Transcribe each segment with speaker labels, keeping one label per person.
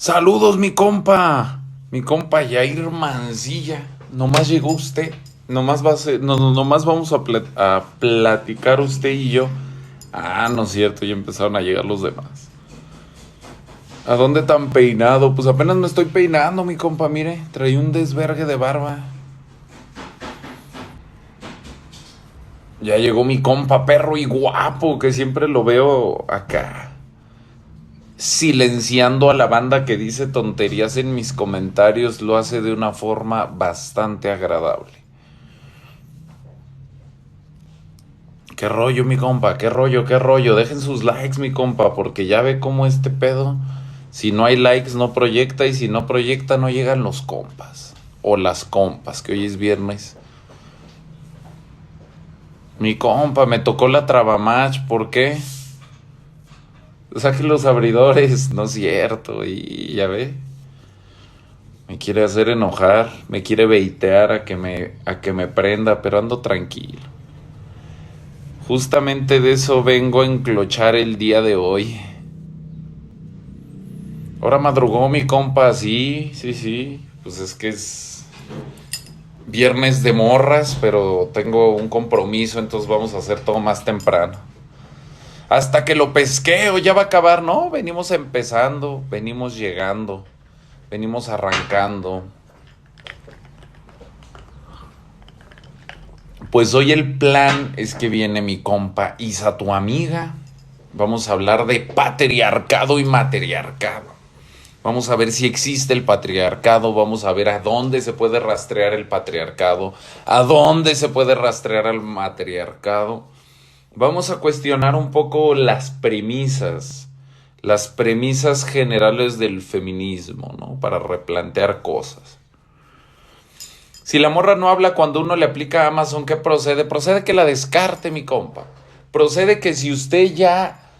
Speaker 1: Saludos, mi compa Yair Mancilla. Nomás llegó usted. Nomás nomás vamos a platicar usted y yo. Ah, no es cierto, ya empezaron a llegar los demás. ¿A dónde tan peinado? Pues apenas me estoy peinando, mi compa, mire. Traí un desvergue de barba. Ya llegó mi compa perro y guapo, que siempre lo veo acá, silenciando a la banda que dice tonterías en mis comentarios. Lo hace de una forma bastante agradable. ¿Qué rollo, mi compa? ¿Qué rollo? ¿Qué rollo? Dejen sus likes, mi compa, porque ya ve cómo este pedo, si no hay likes no proyecta, y si no proyecta no llegan los compas. O las compas, que hoy es viernes. Mi compa, me tocó la Travamatch, ¿por qué? Saque los abridores, no es cierto, y ya ve. Me quiere hacer enojar, me quiere baitear a que me prenda, pero ando tranquilo. Justamente de eso vengo a enclochar el día de hoy. Ahora madrugó mi compa, sí, sí, sí. Pues es que es viernes de morras, pero tengo un compromiso, entonces vamos a hacer todo más temprano. Hasta que lo pesqueo, ya va a acabar, ¿no? Venimos empezando, venimos llegando, venimos arrancando. Pues hoy el plan es que viene mi compa Isa, tu amiga. Vamos a hablar de patriarcado y matriarcado. Vamos a ver si existe el patriarcado, vamos a ver a dónde se puede rastrear el patriarcado, a dónde se puede rastrear el matriarcado. Vamos a cuestionar un poco las premisas generales del feminismo, ¿no? Para replantear cosas. Si la morra no habla cuando uno le aplica a Amazon, ¿qué procede? Procede que la descarte, mi compa. Procede que si usted ya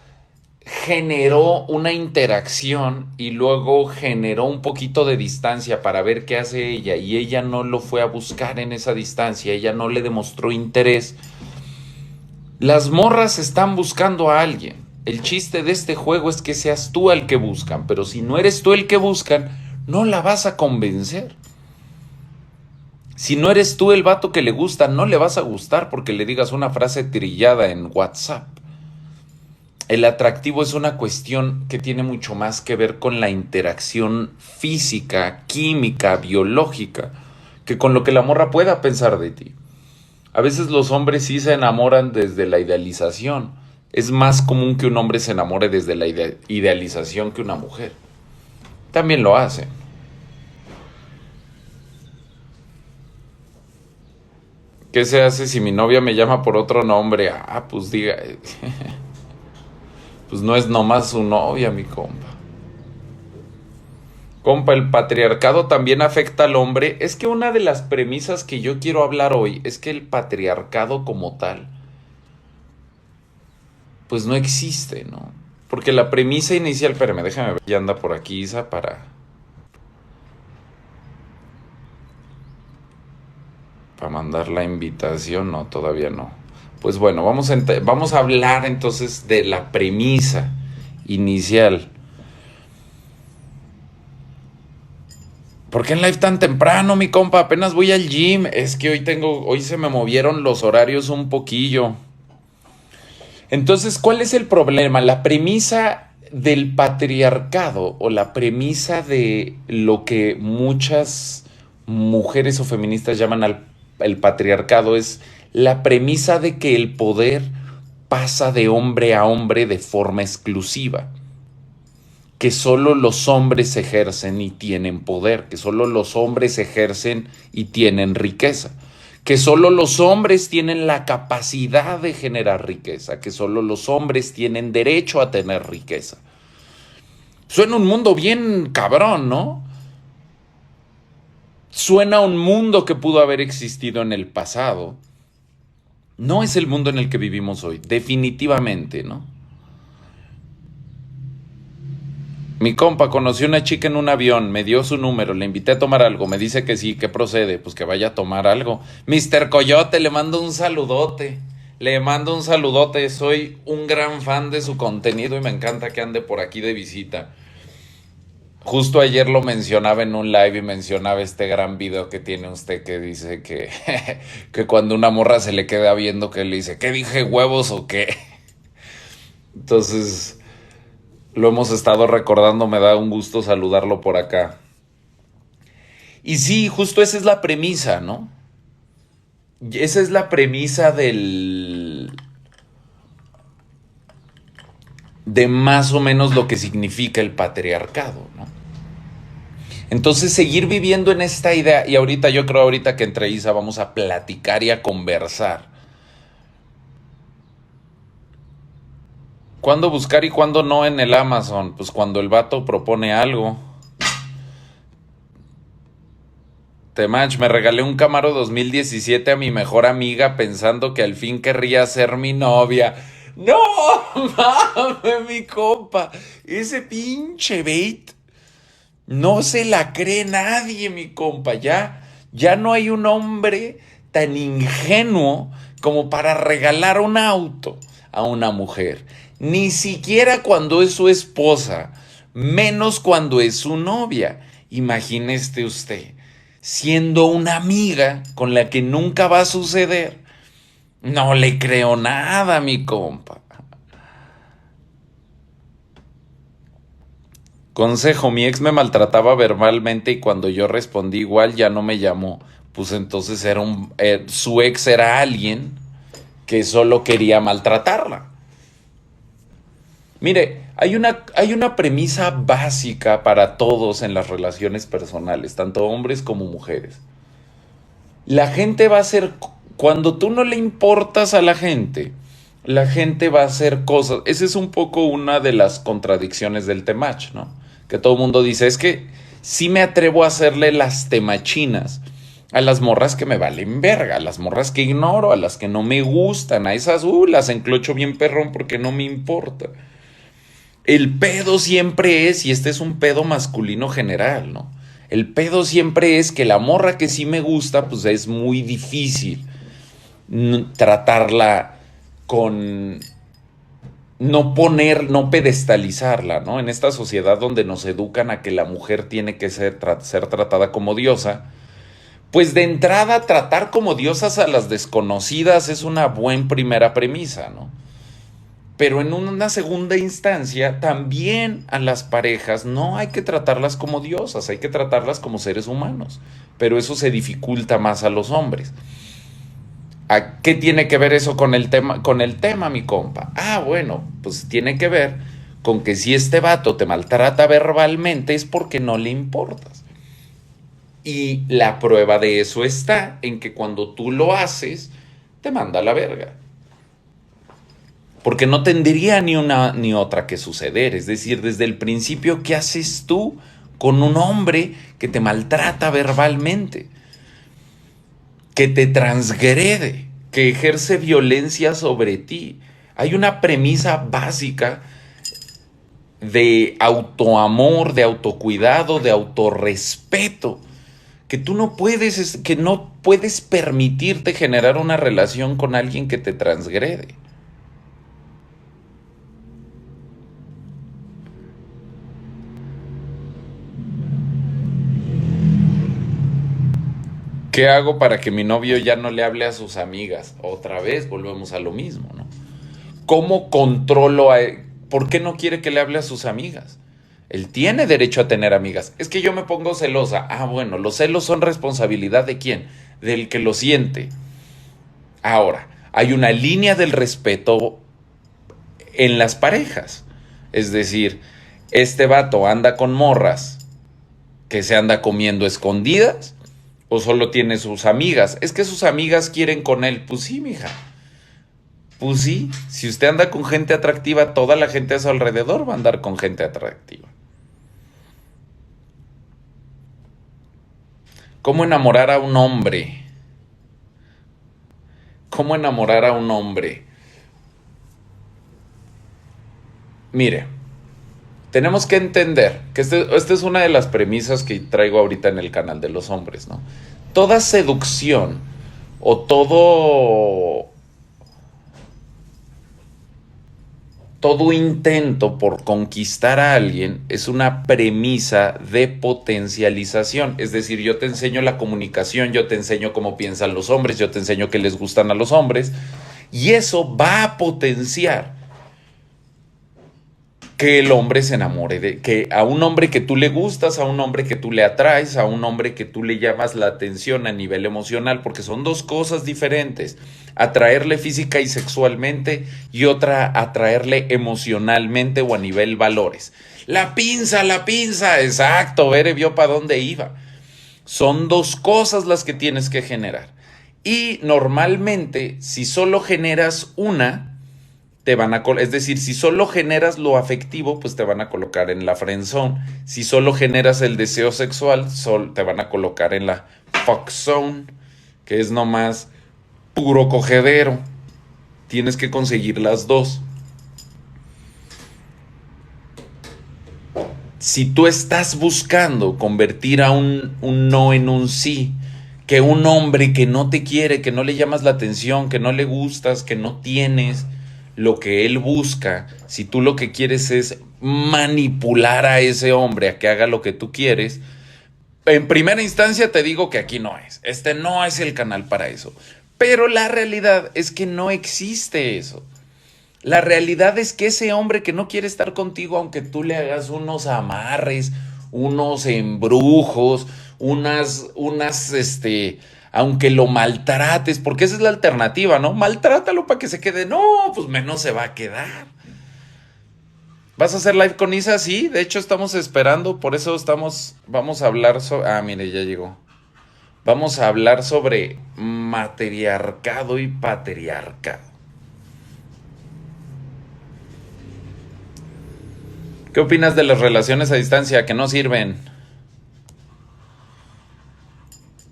Speaker 1: generó una interacción y luego generó un poquito de distancia para ver qué hace ella, y ella no lo fue a buscar en esa distancia, ella no le demostró interés, las morras están buscando a alguien. El chiste de este juego es que seas tú al que buscan, pero si no eres tú el que buscan, no la vas a convencer. Si no eres tú el vato que le gusta, no le vas a gustar porque le digas una frase trillada en WhatsApp. El atractivo es una cuestión que tiene mucho más que ver con la interacción física, química, biológica, que con lo que la morra pueda pensar de ti. A veces los hombres sí se enamoran desde la idealización. Es más común que un hombre se enamore desde la idealización que una mujer. También lo hacen. ¿Qué se hace si mi novia me llama por otro nombre? Ah, pues diga, pues no es nomás su novia, mi compa. Compa, el patriarcado también afecta al hombre. Es que una de las premisas que yo quiero hablar hoy es que el patriarcado como tal, pues no existe, ¿no? Porque la premisa inicial, espérame, déjame ver, ya anda por aquí Isa para mandar la invitación. No, todavía no. Pues bueno, vamos a hablar entonces de la premisa inicial. ¿Por qué en live tan temprano, mi compa? Apenas voy al gym. Es que hoy se me movieron los horarios un poquillo. Entonces, ¿cuál es el problema? La premisa del patriarcado, o la premisa de lo que muchas mujeres o feministas llaman el patriarcado, es la premisa de que el poder pasa de hombre a hombre de forma exclusiva, que solo los hombres ejercen y tienen poder, que solo los hombres ejercen y tienen riqueza, que solo los hombres tienen la capacidad de generar riqueza, que solo los hombres tienen derecho a tener riqueza. Suena un mundo bien cabrón, ¿no? Suena un mundo que pudo haber existido en el pasado. No es el mundo en el que vivimos hoy, definitivamente, ¿no? Mi compa conoció una chica en un avión, me dio su número, le invité a tomar algo, me dice que sí, que procede, pues que vaya a tomar algo. Mr. Coyote, le mando un saludote, soy un gran fan de su contenido y me encanta que ande por aquí de visita. Justo ayer lo mencionaba en un live y mencionaba este gran video que tiene usted que dice que, que cuando una morra se le queda viendo que le dice, ¿qué dije, huevos o qué? Entonces, lo hemos estado recordando, me da un gusto saludarlo por acá. Y sí, justo esa es la premisa, ¿no? Esa es la premisa de más o menos lo que significa el patriarcado, ¿no? Entonces, seguir viviendo en esta idea, y ahorita yo creo ahorita que entre Isa vamos a platicar y a conversar. ¿Cuándo buscar y cuándo no en el Amazon? Pues cuando el vato propone algo. Temach, me regalé un Camaro 2017 a mi mejor amiga pensando que al fin querría ser mi novia. No, mames, mi compa. Ese pinche bait no se la cree nadie, mi compa. Ya no hay un hombre tan ingenuo como para regalar un auto a una mujer. Ni siquiera cuando es su esposa, menos cuando es su novia. Imagínese usted, siendo una amiga con la que nunca va a suceder. No le creo nada, mi compa. Consejo, mi ex me maltrataba verbalmente y cuando yo respondí igual ya no me llamó. Pues entonces su ex era alguien que solo quería maltratarla. Mire, hay una premisa básica para todos en las relaciones personales, tanto hombres como mujeres. La gente va a hacer, cuando tú no le importas a la gente va a hacer cosas. Esa es un poco una de las contradicciones del temach, ¿no? Que todo el mundo dice, es que sí me atrevo a hacerle las temachinas a las morras que me valen verga, a las morras que ignoro, a las que no me gustan, a esas, las enclocho bien perrón porque no me importa. El pedo siempre es, y este es un pedo masculino general, ¿no? El pedo siempre es que la morra que sí me gusta, pues es muy difícil tratarla con no pedestalizarla, ¿no? En esta sociedad donde nos educan a que la mujer tiene que ser tratada como diosa, pues de entrada tratar como diosas a las desconocidas es una buena primera premisa, ¿no? Pero en una segunda instancia, también a las parejas no hay que tratarlas como diosas, hay que tratarlas como seres humanos. Pero eso se dificulta más a los hombres. ¿A qué tiene que ver eso con el tema, mi compa? Ah, bueno, pues tiene que ver con que si este vato te maltrata verbalmente es porque no le importas. Y la prueba de eso está en que cuando tú lo haces, te manda a la verga. Porque no tendría ni una ni otra que suceder. Es decir, desde el principio, ¿qué haces tú con un hombre que te maltrata verbalmente? Que te transgrede, que ejerce violencia sobre ti. Hay una premisa básica de autoamor, de autocuidado, de autorrespeto, que tú no puedes, que no puedes permitirte generar una relación con alguien que te transgrede. ¿Qué hago para que mi novio ya no le hable a sus amigas? Otra vez volvemos a lo mismo, ¿no? ¿Cómo controlo a él? ¿Por qué no quiere que le hable a sus amigas? Él tiene derecho a tener amigas. Es que yo me pongo celosa. Ah, bueno, los celos son responsabilidad de quién? Del que lo siente. Ahora, hay una línea del respeto en las parejas. Es decir, este vato anda con morras que se anda comiendo escondidas o solo tiene sus amigas. Es que sus amigas quieren con él. Pues sí, mija. Pues sí, si usted anda con gente atractiva, toda la gente a su alrededor va a andar con gente atractiva. ¿Cómo enamorar a un hombre? ¿Cómo enamorar a un hombre? Mire, tenemos que entender que esta es una de las premisas que traigo ahorita en el canal de los hombres, ¿no? Toda seducción o todo intento por conquistar a alguien es una premisa de potencialización. Es decir, yo te enseño la comunicación, yo te enseño cómo piensan los hombres, yo te enseño qué les gustan a los hombres, y eso va a potenciar que el hombre se enamore de que a un hombre que tú le gustas, a un hombre que tú le atraes, a un hombre que tú le llamas la atención a nivel emocional, porque son dos cosas diferentes. Atraerle física y sexualmente y otra atraerle emocionalmente o a nivel valores. La pinza, exacto, Bere vio para dónde iba. Son dos cosas las que tienes que generar. Y normalmente, si solo generas una, te van a, es decir, si solo generas lo afectivo, pues te van a colocar en la friendzone. Si solo generas el deseo sexual, te van a colocar en la fuck zone, que es nomás puro cogedero. Tienes que conseguir las dos. Si tú estás buscando convertir a un no en un sí, que un hombre que no te quiere, que no le llamas la atención, que no le gustas, que no tienes lo que él busca, si tú lo que quieres es manipular a ese hombre a que haga lo que tú quieres, en primera instancia te digo que aquí no es. Este no es el canal para eso. Pero la realidad es que no existe eso. La realidad es que ese hombre que no quiere estar contigo, aunque tú le hagas unos amarres, unos embrujos, aunque lo maltrates, porque esa es la alternativa, ¿no? Maltrátalo para que se quede. No, pues menos se va a quedar. ¿Vas a hacer live con Isa? Sí, de hecho estamos esperando, por eso vamos a hablar sobre, mire, ya llegó. Vamos a hablar sobre matriarcado y patriarcado. ¿Qué opinas de las relaciones a distancia que no sirven?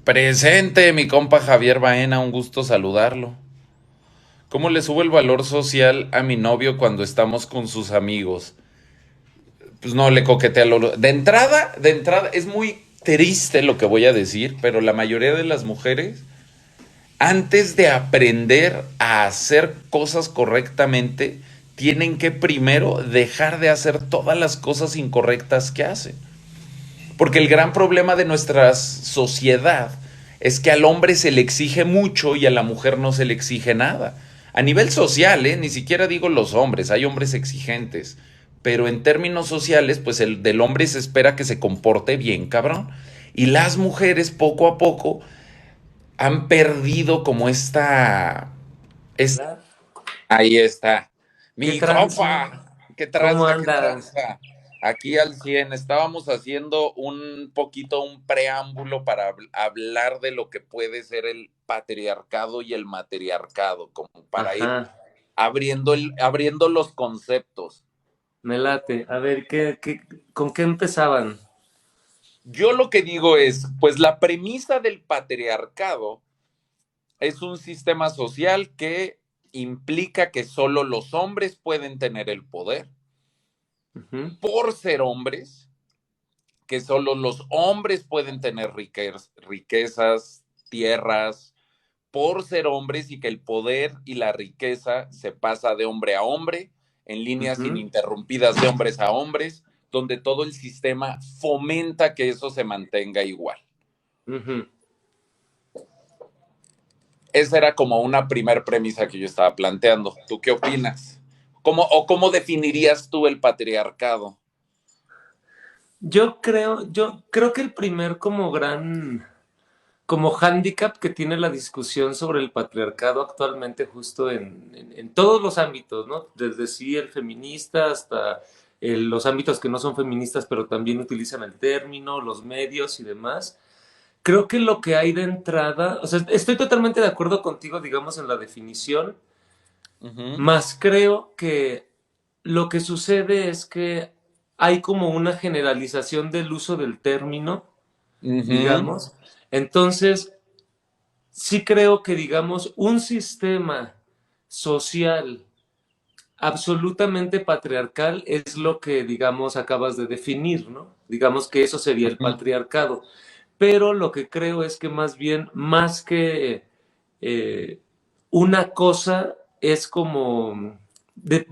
Speaker 1: Presente, mi compa Javier Baena, un gusto saludarlo. ¿Cómo le subo el valor social a mi novio cuando estamos con sus amigos? Pues no le coquetea lo. De entrada, es muy triste lo que voy a decir, pero la mayoría de las mujeres, antes de aprender a hacer cosas correctamente, tienen que primero dejar de hacer todas las cosas incorrectas que hacen. Porque el gran problema de nuestra sociedad es que al hombre se le exige mucho y a la mujer no se le exige nada. A nivel social, ni siquiera digo los hombres, hay hombres exigentes, pero en términos sociales, pues el del hombre se espera que se comporte bien, cabrón. Y las mujeres poco a poco han perdido como ahí está.
Speaker 2: ¿Qué
Speaker 1: Mi
Speaker 2: tranza?
Speaker 1: compa, qué
Speaker 2: ¿Cómo
Speaker 1: tranza, qué
Speaker 2: andas?
Speaker 1: tranza. Aquí al 100 estábamos haciendo un poquito un preámbulo para hablar de lo que puede ser el patriarcado y el matriarcado, como para ir
Speaker 2: Ajá,
Speaker 1: abriendo los conceptos.
Speaker 2: me late. A ver, ¿con qué empezaban?
Speaker 1: Yo lo que digo es, pues la premisa del patriarcado es un sistema social que implica que solo los hombres pueden tener el poder
Speaker 2: Ujú,
Speaker 1: por ser hombres, que solo los hombres pueden tener riquezas, tierras, por ser hombres y que el poder y la riqueza se pasa de hombre a hombre, en líneas
Speaker 2: ujú,
Speaker 1: ininterrumpidas de hombres a hombres, donde todo el sistema fomenta que eso se mantenga igual.
Speaker 2: ujú.
Speaker 1: Esa era como una primer premisa que yo estaba planteando. ¿Tú qué opinas? ¿Cómo definirías tú el patriarcado?
Speaker 2: Yo creo que el primer como hándicap que tiene la discusión sobre el patriarcado actualmente justo en todos los ámbitos, ¿no? Desde sí el feminista hasta los ámbitos que no son feministas, pero también utilizan el término, los medios y demás. Creo que lo que hay de entrada, o sea, estoy totalmente de acuerdo contigo, digamos, en la definición,
Speaker 1: Uh -huh.
Speaker 2: más creo que lo que sucede es que hay como una generalización del uso del término,
Speaker 1: Uh -huh.
Speaker 2: digamos. Entonces, sí creo que, digamos, un sistema social absolutamente patriarcal es lo que, digamos, acabas de definir, ¿no? Digamos que eso sería
Speaker 1: Uh
Speaker 2: el
Speaker 1: -huh.
Speaker 2: patriarcado. Pero lo que creo es que más bien, más que eh, una cosa, es como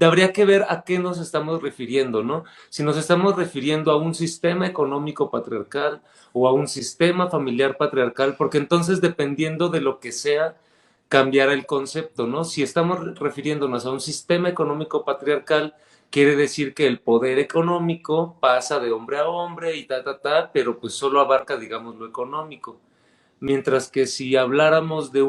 Speaker 2: habría que ver a qué nos estamos refiriendo, ¿no? Si nos estamos refiriendo a un sistema económico patriarcal o a un sistema familiar patriarcal, porque entonces dependiendo de lo que sea, cambiará el concepto, ¿no? Si estamos refiriéndonos a un sistema económico patriarcal, quiere decir que el poder económico pasa de hombre a hombre y pero pues solo abarca, digamos, lo económico. Mientras que si habláramos de,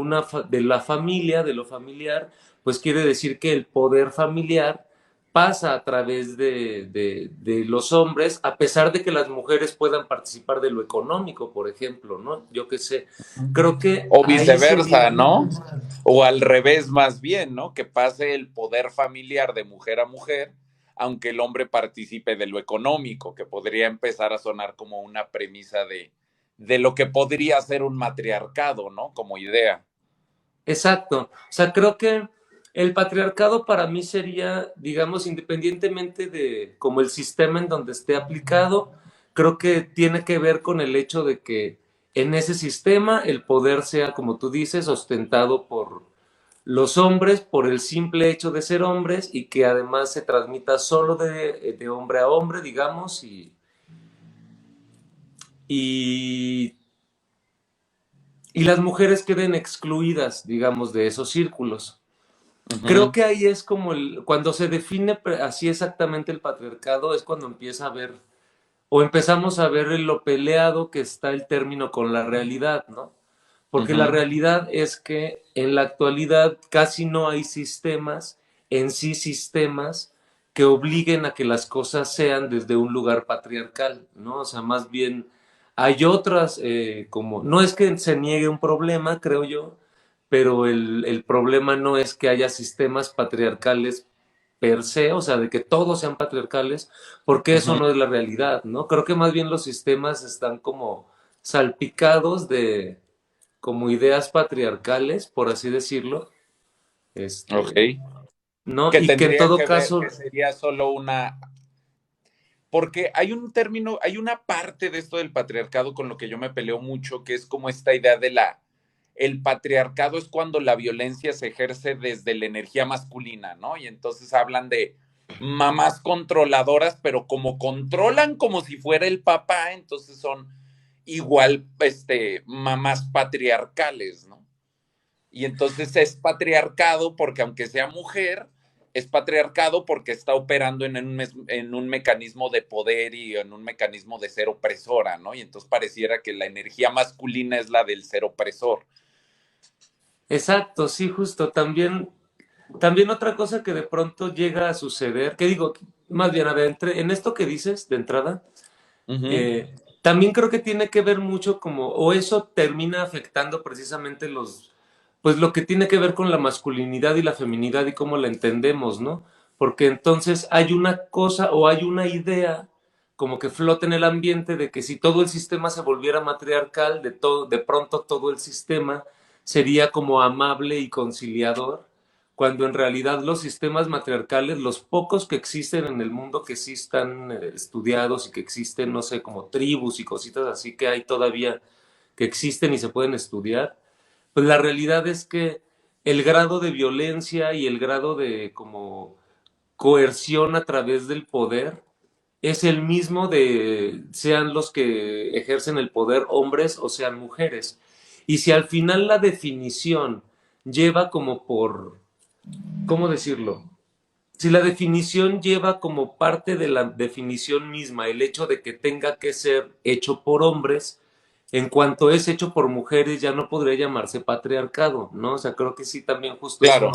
Speaker 2: de la familia, de lo familiar, pues quiere decir que el poder familiar pasa a través de los hombres, a pesar de que las mujeres puedan participar de lo económico, por ejemplo, ¿no? Yo qué sé. Creo que
Speaker 1: O
Speaker 2: ahí
Speaker 1: viceversa,
Speaker 2: sería...
Speaker 1: ¿no? O al revés más bien, ¿no? Que pase el poder familiar de mujer a mujer, aunque el hombre participe de lo económico, que podría empezar a sonar como una premisa de lo que podría ser un matriarcado, ¿no? Como idea.
Speaker 2: Exacto. O sea, creo que el patriarcado para mí sería, digamos, independientemente de como el sistema en donde esté aplicado, creo que tiene que ver con el hecho de que en ese sistema el poder sea, como tú dices, ostentado por los hombres por el simple hecho de ser hombres y que además se transmita solo de hombre a hombre, digamos, y, y las mujeres queden excluidas, digamos, de esos círculos. Creo
Speaker 1: Ujú.
Speaker 2: que ahí es como cuando se define así exactamente el patriarcado, es cuando empieza a ver, o empezamos a ver lo peleado que está el término con la realidad, ¿no? Porque la
Speaker 1: Ujú.
Speaker 2: realidad es que en la actualidad casi no hay sistemas, en sí sistemas, que obliguen a que las cosas sean desde un lugar patriarcal, ¿no? O sea, más bien hay otras, como, no es que se niegue un problema, creo yo, pero el problema no es que haya sistemas patriarcales per se, o sea, de que todos sean patriarcales, porque eso
Speaker 1: Ujú.
Speaker 2: no es la realidad, ¿no? Creo que más bien los sistemas están como salpicados de como ideas patriarcales, por así decirlo,
Speaker 1: Ok.
Speaker 2: ¿no?
Speaker 1: Que
Speaker 2: Y que en
Speaker 1: tendría
Speaker 2: todo
Speaker 1: que ver,
Speaker 2: caso,
Speaker 1: que sería solo una. Porque hay un término, hay una parte de esto del patriarcado con lo que yo me peleo mucho, que es como esta idea de el patriarcado es cuando la violencia se ejerce desde la energía masculina, ¿no? Y entonces hablan de mamás controladoras, pero como controlan como si fuera el papá, entonces son igual, mamás patriarcales, ¿no? Y entonces es patriarcado porque aunque sea mujer, es patriarcado porque está operando en un mecanismo de poder y en un mecanismo de ser opresora, ¿no? Y entonces pareciera que la energía masculina es la del ser opresor.
Speaker 2: exacto, sí, justo, también otra cosa que de pronto llega a suceder, que digo, más bien, a ver, en esto que dices de entrada,
Speaker 1: Uh -huh.
Speaker 2: también creo que tiene que ver mucho como, o eso termina afectando precisamente pues lo que tiene que ver con la masculinidad y la feminidad y cómo la entendemos, ¿no? Porque entonces hay una cosa o hay una idea como que flota en el ambiente de que si todo el sistema se volviera matriarcal, de pronto todo el sistema sería como amable y conciliador, cuando en realidad los sistemas matriarcales, los pocos que existen en el mundo, que sí están estudiados y que existen, no sé, como tribus y cositas así que hay todavía que existen y se pueden estudiar, pues la realidad es que el grado de violencia y el grado de como coerción a través del poder es el mismo de sean los que ejercen el poder hombres o sean mujeres. Y si al final la definición lleva como por, ¿cómo decirlo? Si la definición lleva como parte de la definición misma el hecho de que tenga que ser hecho por hombres, en cuanto es hecho por mujeres ya no podría llamarse patriarcado, ¿no? O sea, creo que sí también justo
Speaker 1: Claro,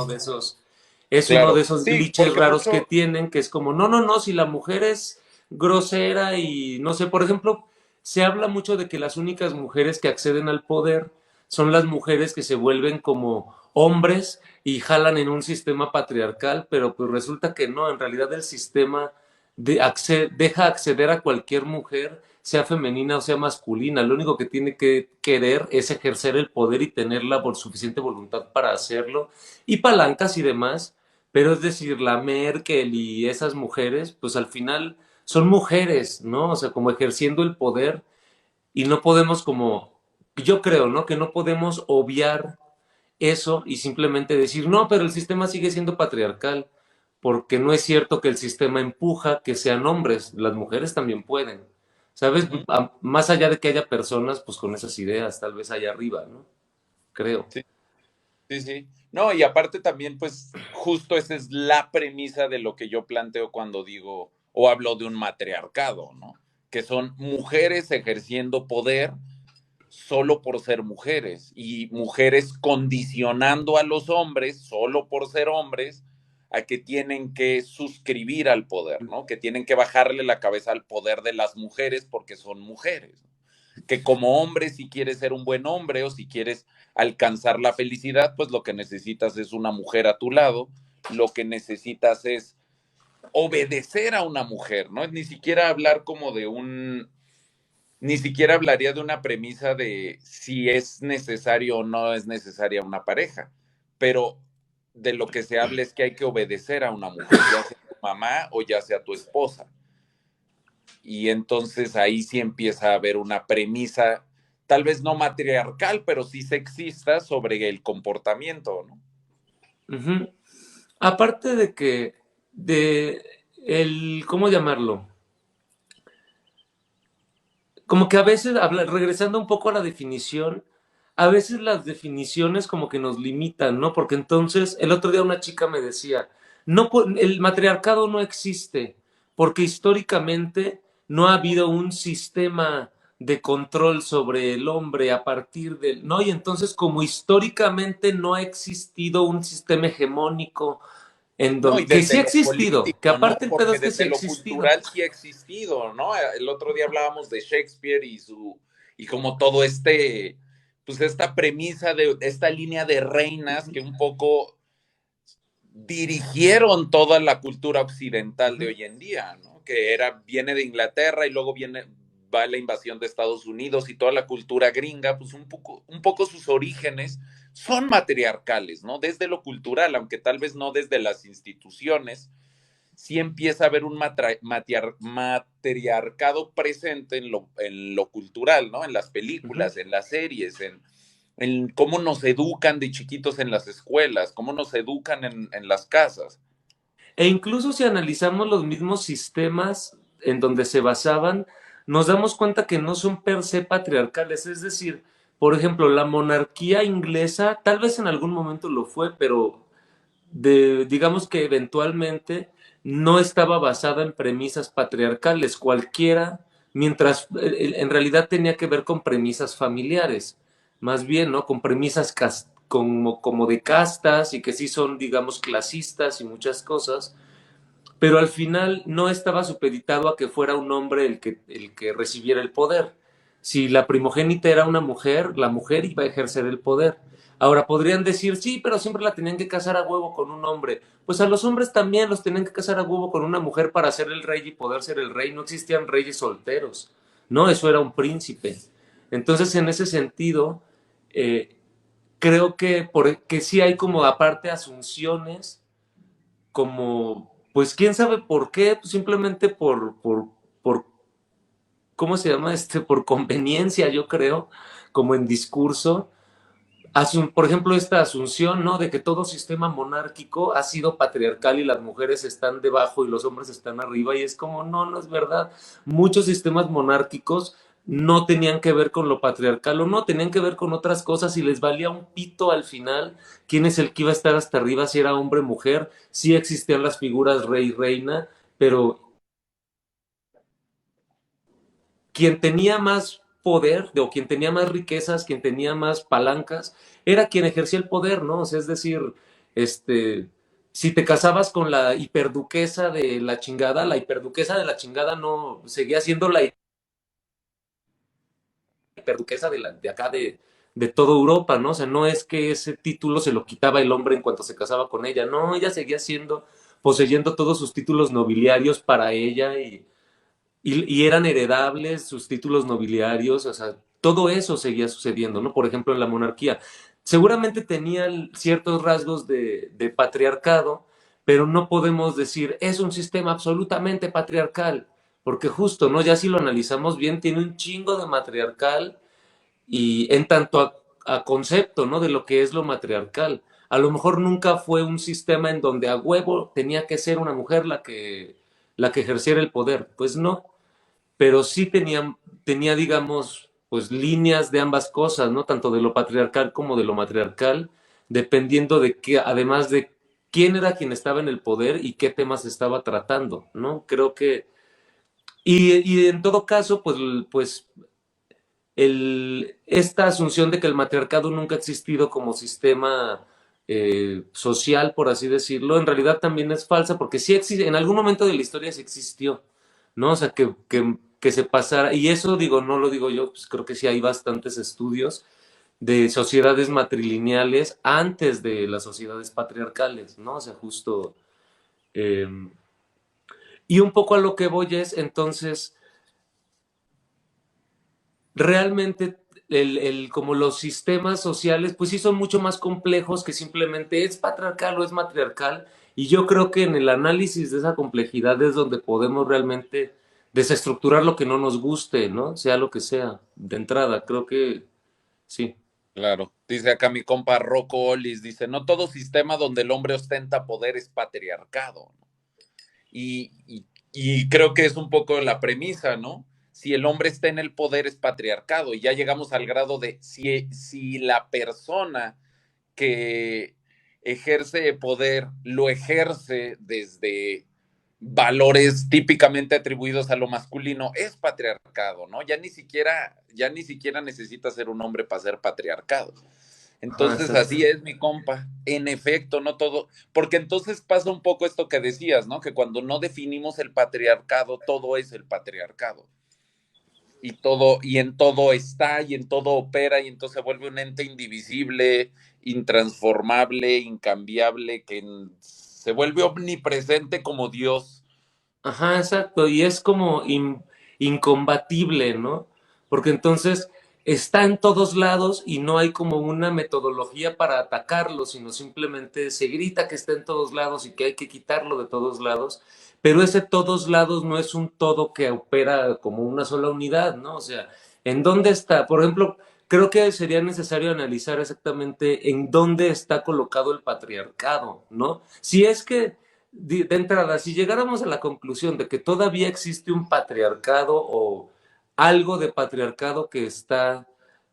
Speaker 2: es uno de
Speaker 1: claro.
Speaker 2: esos
Speaker 1: Sí,
Speaker 2: glitches
Speaker 1: porque
Speaker 2: raros que
Speaker 1: mucho.
Speaker 2: tienen, que es como, no, no, no, si la mujer es grosera y no sé, por ejemplo, se habla mucho de que las únicas mujeres que acceden al poder son las mujeres que se vuelven como hombres y jalan en un sistema patriarcal, pero pues resulta que no, en realidad el sistema deja acceder a cualquier mujer, sea femenina o sea masculina, lo único que tiene que querer es ejercer el poder y tener la suficiente voluntad para hacerlo, y palancas y demás, pero es decir, la Merkel y esas mujeres, pues al final son mujeres, ¿no? O sea, como ejerciendo el poder y no podemos como, yo creo, ¿no? Que no podemos obviar eso y simplemente decir, no, pero el sistema sigue siendo patriarcal, porque no es cierto que el sistema empuja que sean hombres, las mujeres también pueden. ¿Sabes?
Speaker 1: Ujú.
Speaker 2: Más allá de que haya personas pues con esas ideas, tal vez allá arriba, ¿no? Creo.
Speaker 1: Sí, sí, sí. No, y aparte también, pues, justo esa es la premisa de lo que yo planteo cuando digo o hablo de un matriarcado, ¿no? Que son mujeres ejerciendo poder solo por ser mujeres y mujeres condicionando a los hombres solo por ser hombres a que tienen que suscribir al poder, ¿no? Que tienen que bajarle la cabeza al poder de las mujeres porque son mujeres. Que como hombre, si quieres ser un buen hombre o si quieres alcanzar la felicidad, pues lo que necesitas es una mujer a tu lado, lo que necesitas es obedecer a una mujer, ¿no? Ni siquiera hablar como de un, ni siquiera hablaría de una premisa de si es necesario o no es necesaria una pareja, pero de lo que se habla es que hay que obedecer a una mujer, ya sea tu mamá o ya sea tu esposa. Y entonces ahí sí empieza a haber una premisa, tal vez no matriarcal, pero sí sexista sobre el comportamiento, ¿no?
Speaker 2: Ujú. Aparte de que, de el, ¿cómo llamarlo? Como que a veces, regresando un poco a la definición, a veces las definiciones como que nos limitan, ¿no? Porque entonces, el otro día una chica me decía, no, el matriarcado no existe, porque históricamente no ha habido un sistema de control sobre el hombre a partir del, ¿no? Y entonces, como históricamente no ha existido un sistema hegemónico en
Speaker 1: No, y
Speaker 2: donde, que
Speaker 1: desde
Speaker 2: sí ha
Speaker 1: lo
Speaker 2: existido, que
Speaker 1: político, ¿no?
Speaker 2: aparte el pedo
Speaker 1: Porque
Speaker 2: es que sí
Speaker 1: desde
Speaker 2: ha
Speaker 1: lo
Speaker 2: existido.
Speaker 1: cultural sí ha existido, ¿no? El otro día hablábamos de Shakespeare y su, y como todo este, pues esta premisa de esta línea de reinas que un poco dirigieron toda la cultura occidental de
Speaker 2: Ujú.
Speaker 1: hoy en día, ¿no? Que era, viene de Inglaterra y luego viene, va la invasión de Estados Unidos y toda la cultura gringa, pues un poco sus orígenes son matriarcales, ¿no? Desde lo cultural, aunque tal vez no desde las instituciones, sí empieza a haber un matriarcado presente en lo cultural, ¿no? En las
Speaker 2: Ujú.
Speaker 1: películas, en las series, en cómo nos educan de chiquitos en las escuelas, cómo nos educan en las casas.
Speaker 2: E incluso si analizamos los mismos sistemas en donde se basaban, nos damos cuenta que no son per se patriarcales. Es decir, por ejemplo, la monarquía inglesa tal vez en algún momento lo fue, pero digamos que eventualmente no estaba basada en premisas patriarcales, cualquiera, mientras en realidad tenía que ver con premisas familiares, más bien, ¿no? Con premisas como de castas y que sí son, digamos, clasistas y muchas cosas, pero al final no estaba supeditado a que fuera un hombre el que recibiera el poder. Si la primogénita era una mujer, la mujer iba a ejercer el poder. Ahora podrían decir, sí, pero siempre la tenían que casar a huevo con un hombre. Pues a los hombres también los tenían que casar a huevo con una mujer para ser el rey y poder ser el rey. No existían reyes solteros. No, eso era un príncipe. Entonces, en ese sentido, eh, creo que sí hay como aparte asunciones como, pues quién sabe por qué, pues, simplemente por, ¿cómo se llama? Por conveniencia, yo creo, como en discurso. Por ejemplo, esta asunción, ¿no? De que todo sistema monárquico ha sido patriarcal y las mujeres están debajo y los hombres están arriba, y es como, no, no es verdad. Muchos sistemas monárquicos no tenían que ver con lo patriarcal o no, tenían que ver con otras cosas y les valía un pito al final quién es el que iba a estar hasta arriba, si era hombre o mujer, sí existían las figuras rey y reina, pero quien tenía más poder o quien tenía más riquezas, quien tenía más palancas, era quien ejercía el poder, ¿no? O sea, es decir, este, si te casabas con la hiperduquesa de la hiperduquesa de la chingada no seguía siendo la hiperduquesa de acá de toda Europa, ¿no? O sea, no es que ese título se lo quitaba el hombre en cuanto se casaba con ella, no, ella seguía siendo, poseyendo todos sus títulos nobiliarios para ella y eran heredables sus títulos nobiliarios, o sea, todo eso seguía sucediendo, ¿no? Por ejemplo, en la monarquía. Seguramente tenían ciertos rasgos de patriarcado, pero no podemos decir, es un sistema absolutamente patriarcal, porque justo, ¿no? Ya si lo analizamos bien, tiene un chingo de matriarcal y en tanto a concepto, ¿no? De lo que es lo matriarcal. A lo mejor nunca fue un sistema en donde a huevo tenía que ser una mujer la que ejerciera el poder. Pues no, pero sí tenía, digamos, pues líneas de ambas cosas, ¿no? Tanto de lo patriarcal como de lo matriarcal, dependiendo de qué, además de quién era quien estaba en el poder y qué temas estaba tratando, ¿no? Creo que, y en todo caso, pues esta asunción de que el matriarcado nunca ha existido como sistema social, por así decirlo, en realidad también es falsa, porque sí existe, en algún momento de la historia sí existió, ¿no? O sea, que se pasara, y eso digo, no lo digo yo, pues creo que sí hay bastantes estudios de sociedades matrilineales antes de las sociedades patriarcales, ¿no? O sea, justo... eh, y un poco a lo que voy es, entonces, realmente como los sistemas sociales, pues sí son mucho más complejos que simplemente es patriarcal o es matriarcal. Y yo creo que en el análisis de esa complejidad es donde podemos realmente desestructurar lo que no nos guste, ¿no? Sea lo que sea, de entrada, creo que sí.
Speaker 1: Claro. Dice acá mi compa Rocco Olis, dice, no todo sistema donde el hombre ostenta poder es patriarcado, ¿no? Y creo que es un poco la premisa, ¿no? Si el hombre está en el poder es patriarcado y ya llegamos al grado de si la persona que ejerce poder lo ejerce desde valores típicamente atribuidos a lo masculino, es patriarcado, ¿no? Ya ni siquiera necesita ser un hombre para ser patriarcado.
Speaker 2: Ajá,
Speaker 1: Entonces,
Speaker 2: exacto.
Speaker 1: así es, mi compa. En efecto, no todo, porque entonces pasa un poco esto que decías, ¿no? Que cuando no definimos el patriarcado, todo es el patriarcado. Y todo, y en todo está, y en todo opera, y entonces se vuelve un ente indivisible, intransformable, incambiable, se vuelve omnipresente como Dios.
Speaker 2: Ajá, exacto. Y es como incombatible, ¿no? Porque entonces está en todos lados y no hay como una metodología para atacarlo, sino simplemente se grita que está en todos lados y que hay que quitarlo de todos lados. Pero ese todos lados no es un todo que opera como una sola unidad, ¿no? O sea, ¿en dónde está? Por ejemplo, creo que sería necesario analizar exactamente en dónde está colocado el patriarcado, ¿no? Si es que de entrada, si llegáramos a la conclusión de que todavía existe un patriarcado o algo de patriarcado que está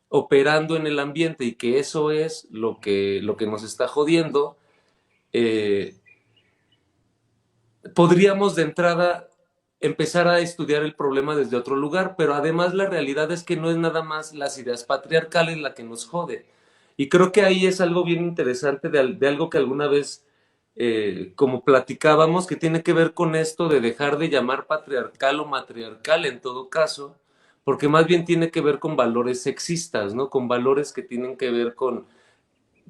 Speaker 2: operando en el ambiente y que eso es lo que nos está jodiendo, eh, podríamos de entrada empezar a estudiar el problema desde otro lugar, pero además la realidad es que no es nada más las ideas patriarcales la que nos jode. Y creo que ahí es algo bien interesante de algo que alguna vez, como platicábamos, que tiene que ver con esto de dejar de llamar patriarcal o matriarcal en todo caso, porque más bien tiene que ver con valores sexistas, ¿no? Con valores que tienen que ver con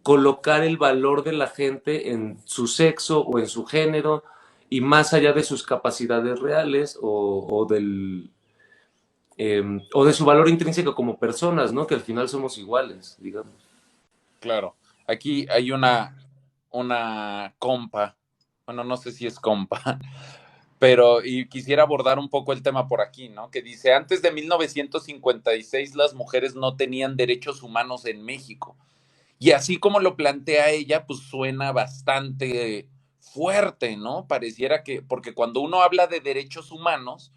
Speaker 2: colocar el valor de la gente en su sexo o en su género y más allá de sus capacidades reales o de su valor intrínseco como personas, ¿no? Que al final somos iguales, digamos.
Speaker 1: Claro. Aquí hay una compa, bueno, no sé si es compa, pero y quisiera abordar un poco el tema por aquí, ¿no? Que dice, antes de 1956 las mujeres no tenían derechos humanos en México. Y así como lo plantea ella, pues suena bastante fuerte, ¿no? Pareciera que, porque cuando uno habla de derechos humanos,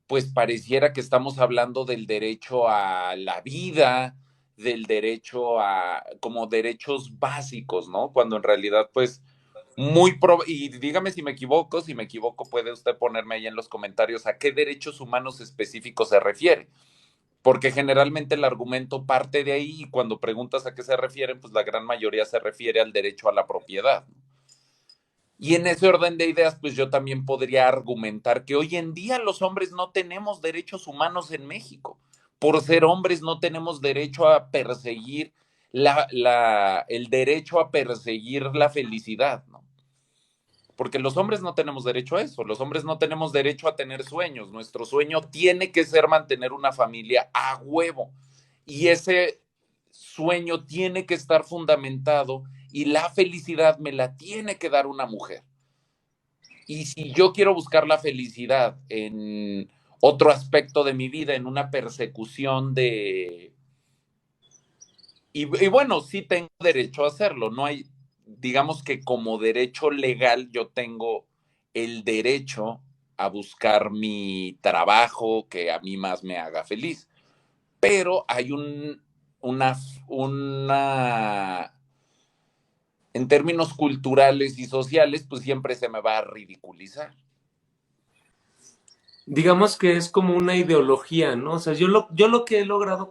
Speaker 1: pues pareciera que estamos hablando del derecho a la vida, del derecho a, como derechos básicos, ¿no? Cuando en realidad, pues, y dígame si me equivoco, puede usted ponerme ahí en los comentarios a qué derechos humanos específicos se refiere, porque generalmente el argumento parte de ahí y cuando preguntas a qué se refieren, pues la gran mayoría se refiere al derecho a la propiedad, ¿no? Y en ese orden de ideas, pues yo también podría argumentar que hoy en día los hombres no tenemos derechos humanos en México. Por ser hombres no tenemos derecho a perseguir el derecho a perseguir la felicidad, ¿no? Porque los hombres no tenemos derecho a eso, los hombres no tenemos derecho a tener sueños, nuestro sueño tiene que ser mantener una familia a huevo y ese sueño tiene que estar fundamentado y la felicidad me la tiene que dar una mujer. Y si yo quiero buscar la felicidad en otro aspecto de mi vida, en una persecución de... Y bueno, sí tengo derecho a hacerlo, no hay, digamos que como derecho legal yo tengo el derecho a buscar mi trabajo que a mí más me haga feliz, pero hay una, una, en términos culturales y sociales, pues siempre se me va a ridiculizar.
Speaker 2: Digamos que es como una ideología, ¿no? O sea, yo lo que he logrado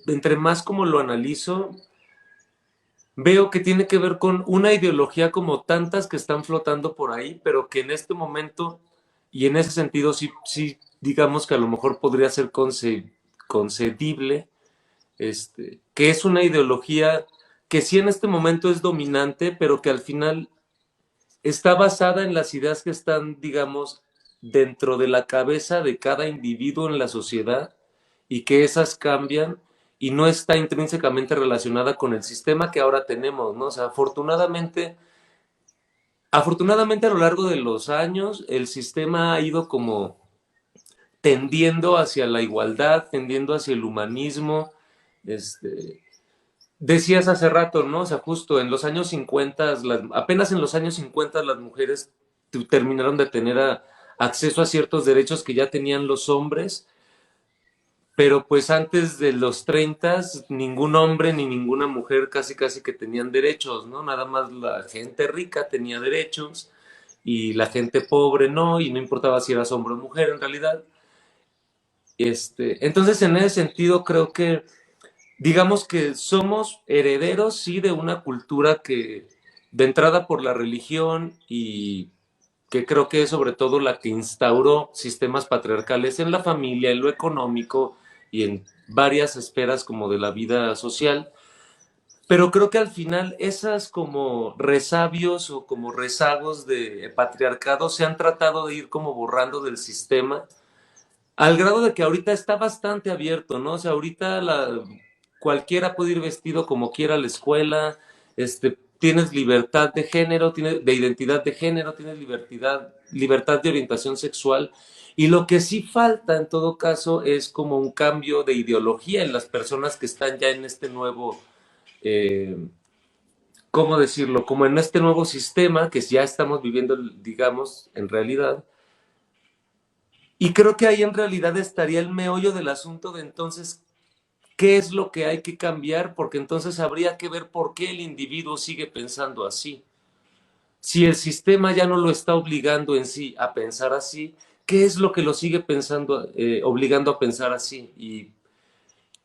Speaker 2: entre más como lo analizo, veo que tiene que ver con una ideología como tantas que están flotando por ahí, pero que en este momento y en ese sentido sí digamos que a lo mejor podría ser concedible, que es una ideología que sí en este momento es dominante, pero que al final está basada en las ideas que están, digamos, dentro de la cabeza de cada individuo en la sociedad y que esas cambian y no está intrínsecamente relacionada con el sistema que ahora tenemos, ¿no? O sea, afortunadamente a lo largo de los años el sistema ha ido como tendiendo hacia la igualdad, tendiendo hacia el humanismo, este, decías hace rato, ¿no? O sea, justo en los años 50, apenas en los años 50 las mujeres terminaron de tener acceso a ciertos derechos que ya tenían los hombres, pero pues antes de los 30 ningún hombre ni ninguna mujer casi casi que tenían derechos, ¿no? Nada más la gente rica tenía derechos y la gente pobre no, y no importaba si eras hombre o mujer en realidad. Entonces, en ese sentido, creo que digamos que somos herederos, sí, de una cultura que, de entrada por la religión y que creo que es sobre todo la que instauró sistemas patriarcales en la familia, en lo económico y en varias esferas como de la vida social. Pero creo que al final esas como resabios o como rezagos de patriarcado se han tratado de ir como borrando del sistema al grado de que ahorita está bastante abierto, ¿no? O sea, ahorita cualquiera puede ir vestido como quiera a la escuela, tienes libertad de género, de identidad de género, tienes libertad de orientación sexual. Y lo que sí falta en todo caso es como un cambio de ideología en las personas que están ya en este nuevo, eh, ¿cómo decirlo? Como en este nuevo sistema que ya estamos viviendo, digamos, en realidad. Y creo que ahí en realidad estaría el meollo del asunto de entonces, ¿qué es lo que hay que cambiar? Porque entonces habría que ver por qué el individuo sigue pensando así. Si el sistema ya no lo está obligando en sí a pensar así, ¿qué es lo que lo sigue pensando, obligando a pensar así?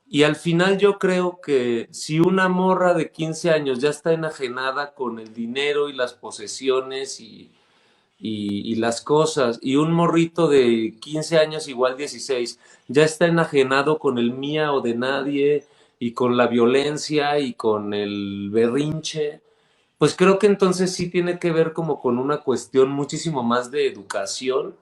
Speaker 2: Y al final yo creo que si una morra de 15 años ya está enajenada con el dinero y las posesiones y las cosas, y un morrito de 15 años, igual 16 ya está enajenado con el mía o de nadie, y con la violencia y con el berrinche, pues creo que entonces sí tiene que ver como con una cuestión muchísimo más de educación,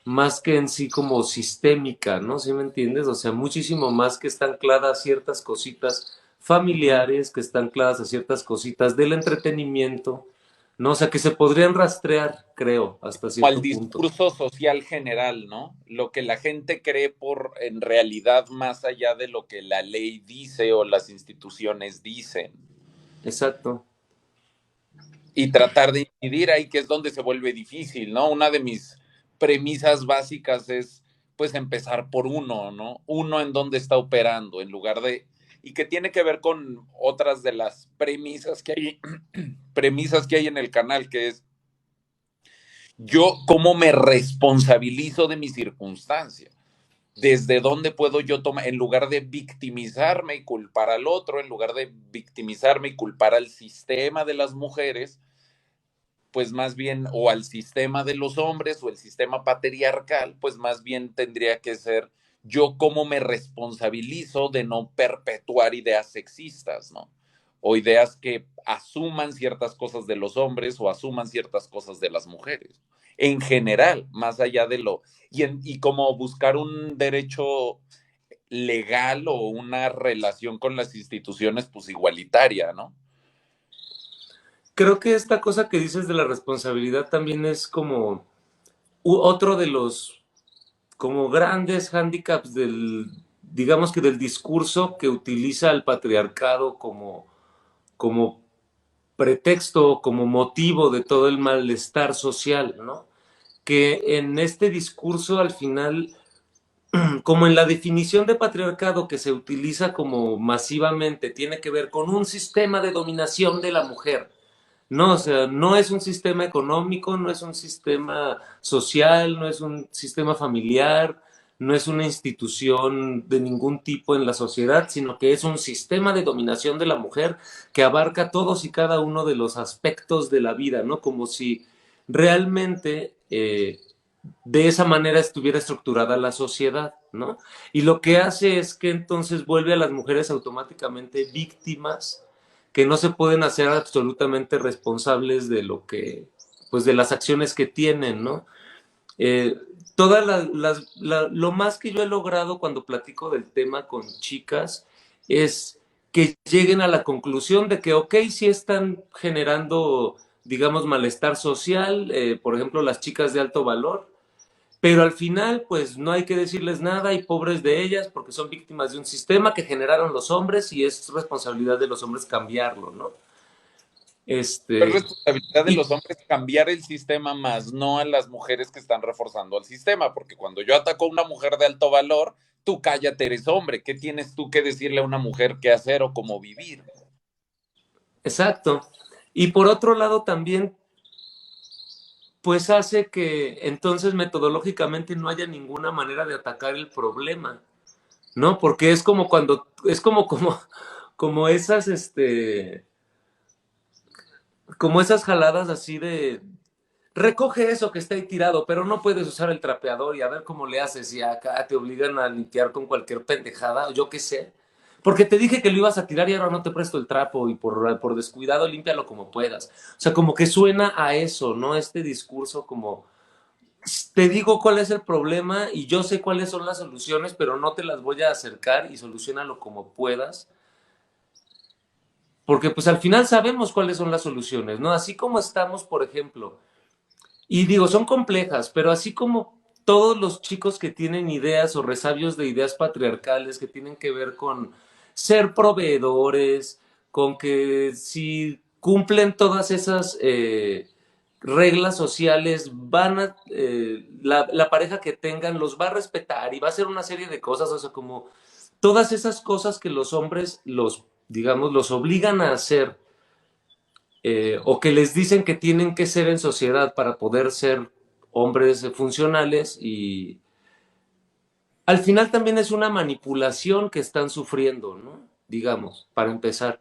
Speaker 2: más que en sí como sistémica, ¿no? ¿Sí me entiendes? O sea, muchísimo más que están ancladas a ciertas cositas familiares, que están ancladas a ciertas cositas del entretenimiento, ¿no? O sea, que se podrían rastrear, creo, hasta
Speaker 1: O al
Speaker 2: cierto punto.
Speaker 1: discurso social general, ¿no? Lo que la gente cree por en realidad más allá de lo que la ley dice o las instituciones dicen.
Speaker 2: Exacto.
Speaker 1: Y tratar de incidir ahí, que es donde se vuelve difícil, ¿no? Una de mis premisas básicas es, pues, empezar por uno, ¿no? Uno en dónde está operando, en lugar de, y que tiene que ver con otras de las premisas que hay, premisas que hay en el canal, que es yo cómo me responsabilizo de mi circunstancia. ¿Desde dónde puedo yo tomar, en lugar de victimizarme y culpar al otro, en lugar de victimizarme y culpar al sistema de las mujeres, pues más bien, o al sistema de los hombres o el sistema patriarcal, pues más bien tendría que ser yo cómo me responsabilizo de no perpetuar ideas sexistas, ¿no? O ideas que asuman ciertas cosas de los hombres o asuman ciertas cosas de las mujeres. En general, más allá de lo... Y como buscar un derecho legal o una relación con las instituciones, pues igualitaria, ¿no?
Speaker 2: Creo que esta cosa que dices de la responsabilidad también es como otro de los como grandes hándicaps digamos que del discurso que utiliza el patriarcado como como pretexto, como motivo de todo el malestar social, ¿no? Que en este discurso al final, como en la definición de patriarcado que se utiliza como masivamente, tiene que ver con un sistema de dominación de la mujer. No, o sea, no es un sistema económico, no es un sistema social, no es un sistema familiar, no es una institución de ningún tipo en la sociedad, sino que es un sistema de dominación de la mujer que abarca todos y cada uno de los aspectos de la vida, ¿no? Como si realmente de esa manera estuviera estructurada la sociedad, ¿no? Y lo que hace es que entonces vuelve a las mujeres automáticamente víctimas que no se pueden hacer absolutamente responsables de lo que, pues de las acciones que tienen, ¿no? Eh, todas lo más que yo he logrado cuando platico del tema con chicas es que lleguen a la conclusión de que, ok, sí están generando, digamos, malestar social, por ejemplo, las chicas de alto valor, pero al final, pues no hay que decirles nada y pobres de ellas porque son víctimas de un sistema que generaron los hombres y es responsabilidad de los hombres cambiarlo, ¿no?
Speaker 1: Es
Speaker 2: Este,
Speaker 1: responsabilidad de
Speaker 2: y
Speaker 1: los hombres cambiar el sistema, más no a las mujeres que están reforzando el sistema, porque cuando yo ataco a una mujer de alto valor, tú cállate, eres hombre. ¿Qué tienes tú que decirle a una mujer qué hacer o cómo vivir?
Speaker 2: exacto. Y por otro lado también, pues hace que entonces metodológicamente no haya ninguna manera de atacar el problema, ¿no? Porque es como cuando, es como esas, como esas jaladas así de, recoge eso que está ahí tirado, pero no puedes usar el trapeador y a ver cómo le haces y acá te obligan a limpiar con cualquier pendejada, yo qué sé. Porque te dije que lo ibas a tirar y ahora no te presto el trapo y por descuidado límpialo como puedas. O sea, como que suena a eso, ¿no? Este discurso como, te digo cuál es el problema y yo sé cuáles son las soluciones, pero no te las voy a acercar y solucionalo como puedas. Porque pues al final sabemos cuáles son las soluciones, ¿no? Así como estamos, por ejemplo, y digo, son complejas, pero así como todos los chicos que tienen ideas o resabios de ideas patriarcales que tienen que ver con ser proveedores, con que si cumplen todas esas reglas sociales, la pareja que tengan los va a respetar y va a hacer una serie de cosas, o sea, como todas esas cosas que los hombres digamos, los obligan a hacer o que les dicen que tienen que ser en sociedad para poder ser hombres funcionales y al final también es una manipulación que están sufriendo, ¿no? Digamos, para empezar.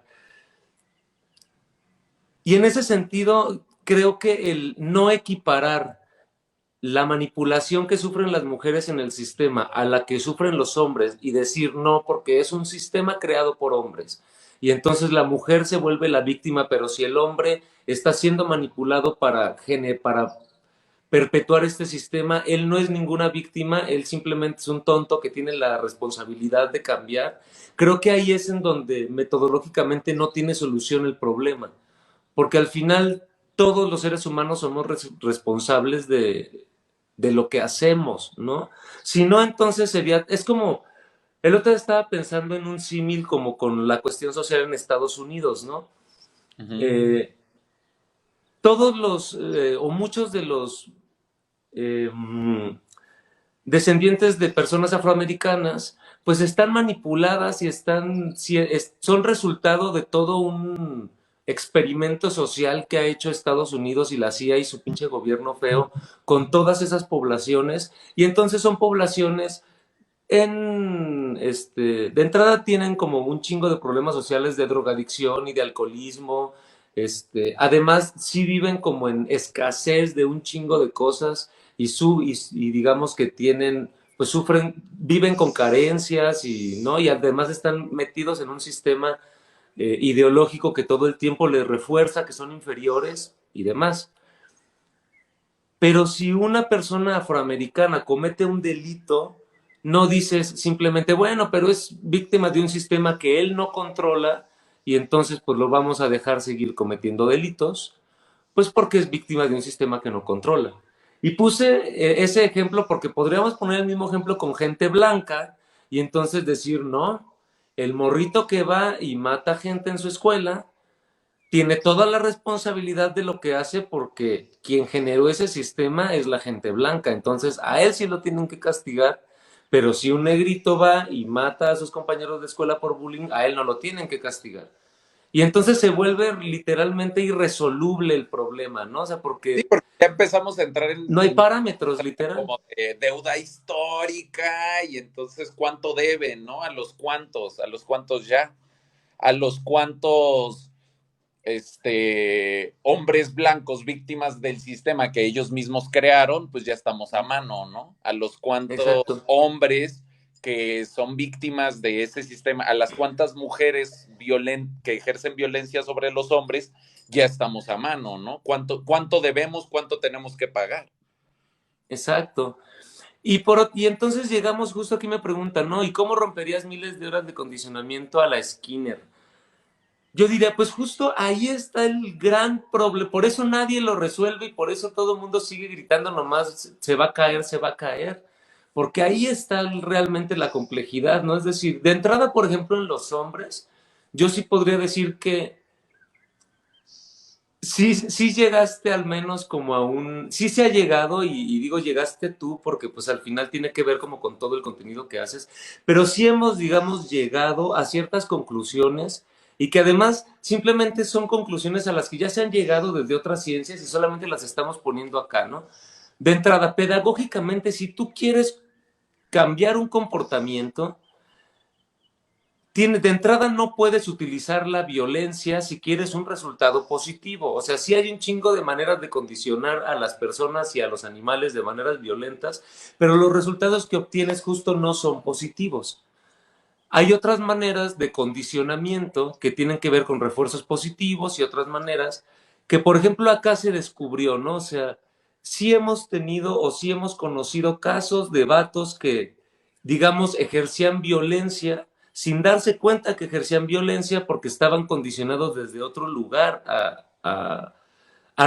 Speaker 2: Y en ese sentido, creo que el no equiparar la manipulación que sufren las mujeres en el sistema a la que sufren los hombres y decir no porque es un sistema creado por hombres y entonces la mujer se vuelve la víctima, pero si el hombre está siendo manipulado para perpetuar este sistema, él no es ninguna víctima, él simplemente es un tonto que tiene la responsabilidad de cambiar. Creo que ahí es en donde metodológicamente no tiene solución el problema, porque al final todos los seres humanos somos responsables de lo que hacemos, ¿no? Si no, entonces sería, es como, el otro día estaba pensando en un símil como con la cuestión social en Estados Unidos, ¿no?
Speaker 1: Uh -huh.
Speaker 2: Eh, todos o muchos de los eh, descendientes de personas afroamericanas, pues están manipuladas y son resultado de todo un experimento social que ha hecho Estados Unidos y la CIA y su pinche gobierno feo con todas esas poblaciones. Y entonces son poblaciones de entrada tienen como un chingo de problemas sociales de drogadicción y de alcoholismo. Además, sí viven como en escasez de un chingo de cosas y digamos que tienen, pues viven con carencias y, ¿no? Y además están metidos en un sistema ideológico que todo el tiempo les refuerza que son inferiores y demás. Pero si una persona afroamericana comete un delito, no dices simplemente, bueno, pero es víctima de un sistema que él no controla y entonces pues lo vamos a dejar seguir cometiendo delitos, pues porque es víctima de un sistema que no controla. Y puse ese ejemplo porque podríamos poner el mismo ejemplo con gente blanca y entonces decir, no, el morrito que va y mata gente en su escuela, tiene toda la responsabilidad de lo que hace porque quien generó ese sistema es la gente blanca. Entonces, a él sí lo tienen que castigar, pero si un negrito va y mata a sus compañeros de escuela por bullying, a él no lo tienen que castigar. Y entonces se vuelve literalmente irresoluble el problema, ¿no? O sea,
Speaker 1: Sí,
Speaker 2: porque
Speaker 1: porque ya empezamos a entrar
Speaker 2: no hay parámetros, literal.
Speaker 1: como de deuda histórica y entonces cuánto deben, ¿no? A los cuantos ya, a los cuantos hombres blancos víctimas del sistema que ellos mismos crearon, pues ya estamos a mano, ¿no? A los cuantos
Speaker 2: Exacto.
Speaker 1: hombres que son víctimas de ese sistema, a las cuantas mujeres que ejercen violencia sobre los hombres, ya estamos a mano, ¿no? ¿Cuánto debemos, cuánto tenemos que pagar?
Speaker 2: Exacto. Y entonces llegamos justo aquí me preguntan, ¿no? ¿Y cómo romperías miles de horas de condicionamiento a la Skinner? Yo diría, pues justo ahí está el gran problema, por eso nadie lo resuelve y por eso todo el mundo sigue gritando nomás, se va a caer, se va a caer, porque ahí está realmente la complejidad, ¿no? Es decir, de entrada, por ejemplo, en los hombres, yo sí podría decir que sí llegaste al menos como a sí se ha llegado y digo llegaste tú porque pues al final tiene que ver como con todo el contenido que haces, pero sí hemos, digamos, llegado a ciertas conclusiones y que además simplemente son conclusiones a las que ya se han llegado desde otras ciencias y solamente las estamos poniendo acá, ¿no? De entrada, pedagógicamente, si tú quieres cambiar un comportamiento, de entrada no puedes utilizar la violencia si quieres un resultado positivo. O sea, sí hay un chingo de maneras de condicionar a las personas y a los animales de maneras violentas, pero los resultados que obtienes justo no son positivos. Hay otras maneras de condicionamiento que tienen que ver con refuerzos positivos y otras maneras que, por ejemplo, acá se descubrió, ¿no? O sea, sí hemos tenido o sí hemos conocido casos de vatos que, digamos, ejercían violencia sin darse cuenta que ejercían violencia porque estaban condicionados desde otro lugar a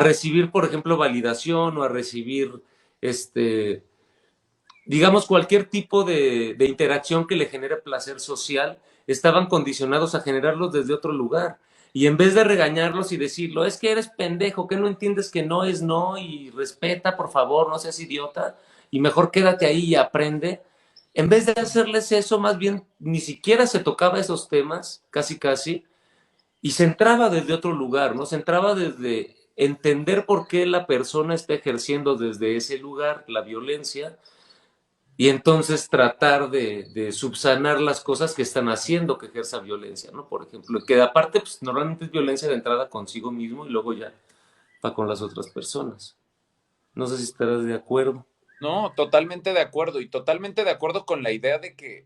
Speaker 2: recibir, por ejemplo, validación o a recibir digamos, cualquier tipo de interacción que le genere placer social, estaban condicionados a generarlos desde otro lugar. Y en vez de regañarlos y decirlo, es que eres pendejo, que no entiendes que no es no y respeta, por favor, no seas idiota y mejor quédate ahí y aprende. En vez de hacerles eso, más bien ni siquiera se tocaba esos temas, casi casi, y se entraba desde otro lugar, ¿no? Se entraba desde entender por qué la persona está ejerciendo desde ese lugar la violencia y entonces tratar de subsanar las cosas que están haciendo que ejerza violencia, ¿no? Por ejemplo, que aparte, pues normalmente es violencia de entrada consigo mismo y luego ya va con las otras personas. No sé si estarás de acuerdo.
Speaker 1: No, totalmente de acuerdo y totalmente de acuerdo con la idea de que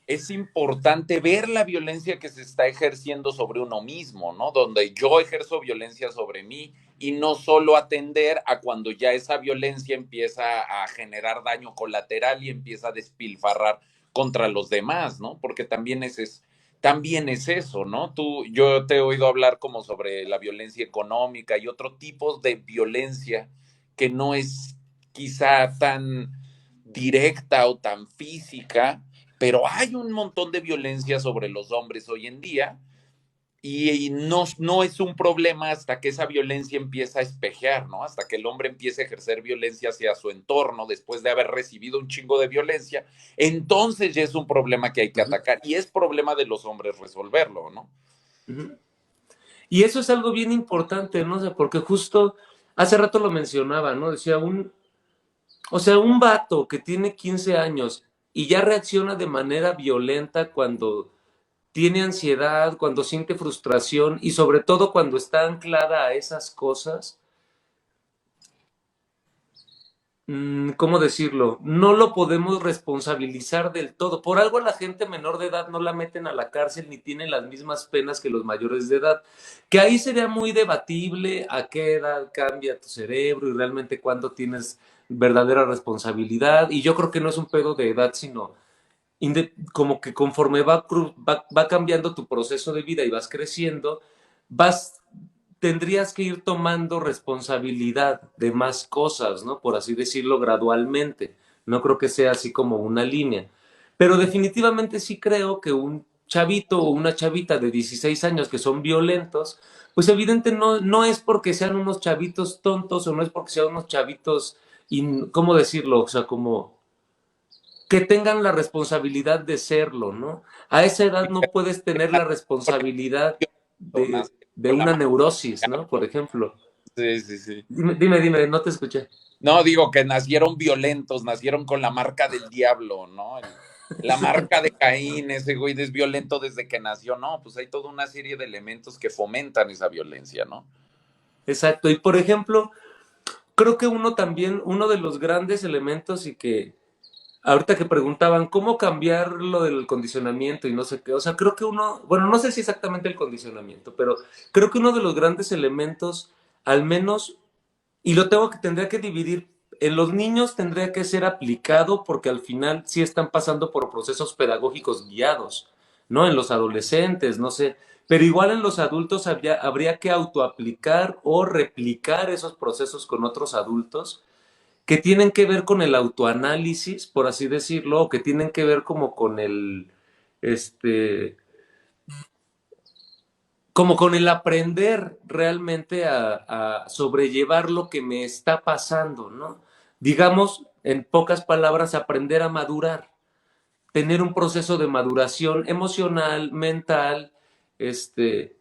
Speaker 1: es importante ver la violencia que se está ejerciendo sobre uno mismo, ¿no? Donde yo ejerzo violencia sobre mí y no solo atender a cuando ya esa violencia empieza a generar daño colateral y empieza a despilfarrar contra los demás, ¿no? Porque también es eso, ¿no? Yo te he oído hablar como sobre la violencia económica y otro tipo de violencia que no es quizá tan directa o tan física, pero hay un montón de violencia sobre los hombres hoy en día y no es un problema hasta que esa violencia empieza a espejear, ¿no? Hasta que el hombre empiece a ejercer violencia hacia su entorno después de haber recibido un chingo de violencia, entonces ya es un problema que hay que
Speaker 2: Uh -huh,
Speaker 1: atacar y es problema de los hombres resolverlo, ¿no?
Speaker 2: uh -huh. Y eso es algo bien importante, ¿no? O sea, porque justo hace rato lo mencionaba, ¿no? Decía, o sea, un vato que tiene 15 años y ya reacciona de manera violenta cuando tiene ansiedad, cuando siente frustración y sobre todo cuando está anclada a esas cosas, ¿cómo decirlo? No lo podemos responsabilizar del todo. Por algo a la gente menor de edad no la meten a la cárcel ni tienen las mismas penas que los mayores de edad. Que ahí sería muy debatible a qué edad cambia tu cerebro y realmente cuándo tienes verdadera responsabilidad. Y yo creo que no es un pedo de edad, sino como que conforme va cambiando tu proceso de vida y vas creciendo, vas tendrías que ir tomando responsabilidad de más cosas, ¿no? Por así decirlo, gradualmente. No creo que sea así como una línea. Pero definitivamente sí creo que un chavito o una chavita de 16 años que son violentos, pues evidente no es porque sean unos chavitos tontos o no es porque sean unos chavitos, ¿cómo decirlo? O sea, como que tengan la responsabilidad de serlo, ¿no? A esa edad no puedes tener la
Speaker 1: Porque
Speaker 2: responsabilidad
Speaker 1: nace
Speaker 2: de
Speaker 1: con la
Speaker 2: una
Speaker 1: marca
Speaker 2: neurosis,
Speaker 1: del
Speaker 2: ¿no? Por
Speaker 1: diablo.
Speaker 2: ejemplo.
Speaker 1: Sí, sí, sí.
Speaker 2: Dime, no te escuché.
Speaker 1: No, digo que nacieron violentos, nacieron con la marca del diablo, ¿no? La marca de Caín, ese güey es violento desde que nació, no, pues hay toda una serie de elementos que fomentan esa violencia, ¿no?
Speaker 2: Exacto. Y por ejemplo, creo que uno de los grandes elementos y que ahorita que preguntaban cómo cambiar lo del condicionamiento y no sé qué, o sea, creo que bueno, no sé si exactamente el condicionamiento, pero creo que uno de los grandes elementos, al menos, y tendría que dividir, en los niños tendría que ser aplicado porque al final sí están pasando por procesos pedagógicos guiados, ¿no? En los adolescentes, no sé, pero igual en los adultos habría que autoaplicar o replicar esos procesos con otros adultos que tienen que ver con el autoanálisis, por así decirlo, o que tienen que ver como con este, como con el aprender realmente a sobrellevar lo que me está pasando, ¿no? Digamos, en pocas palabras, aprender a madurar, tener un proceso de maduración emocional, mental, este,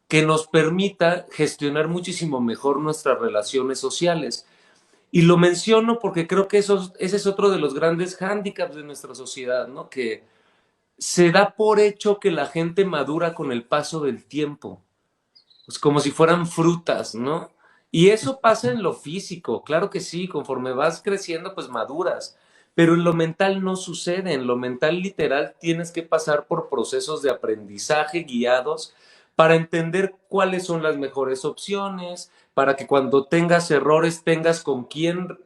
Speaker 2: que nos permita gestionar muchísimo mejor nuestras relaciones sociales. Y lo menciono porque creo que ese es otro de los grandes hándicaps de nuestra sociedad, ¿no? Que se da por hecho que la gente madura con el paso del tiempo, pues como si fueran frutas, ¿no? Y eso pasa en lo físico, claro que sí, conforme vas creciendo, pues maduras, pero en lo mental no sucede, en lo mental literal tienes que pasar por procesos de aprendizaje guiados para entender cuáles son las mejores opciones, para que cuando tengas errores tengas con quién,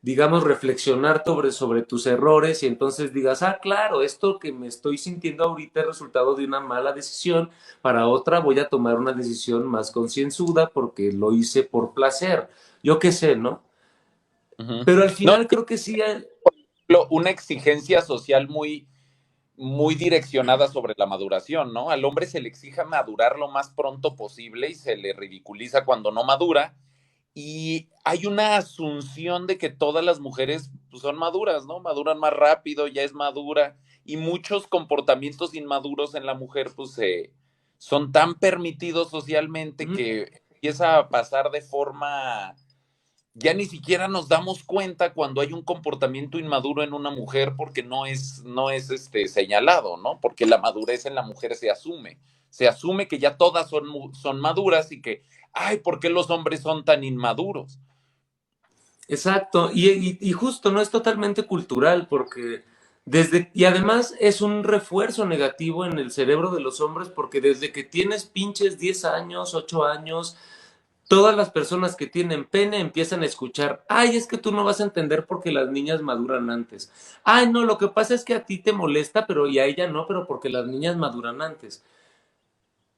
Speaker 2: digamos, reflexionar sobre tus errores y entonces digas, ah, claro, esto que me estoy sintiendo ahorita es resultado de una mala decisión, para otra voy a tomar una decisión más concienzuda porque lo hice por placer. Yo qué sé, ¿no?
Speaker 1: Ujú.
Speaker 2: Pero al
Speaker 1: No,
Speaker 2: final creo que sí,
Speaker 1: una exigencia social muy, muy direccionada sobre la maduración, ¿no? Al hombre se le exige madurar lo más pronto posible y se le ridiculiza cuando no madura. Y hay una asunción de que todas las mujeres pues, son maduras, ¿no? Maduran más rápido, ya es madura. Y muchos comportamientos inmaduros en la mujer, pues, son tan permitidos socialmente que empieza a pasar de forma ya ni siquiera nos damos cuenta cuando hay un comportamiento inmaduro en una mujer porque no es señalado, ¿no? Porque la madurez en la mujer se asume que ya todas son maduras y que, ay, ¿por qué los hombres son tan inmaduros?
Speaker 2: exacto, y justo, ¿no? Es totalmente cultural porque y además es un refuerzo negativo en el cerebro de los hombres porque desde que tienes pinches 10 años, 8 años, todas las personas que tienen pene empiezan a escuchar, ay, es que tú no vas a entender porque las niñas maduran antes. Ay, no, lo que pasa es que a ti te molesta, pero y a ella no, pero porque las niñas maduran antes.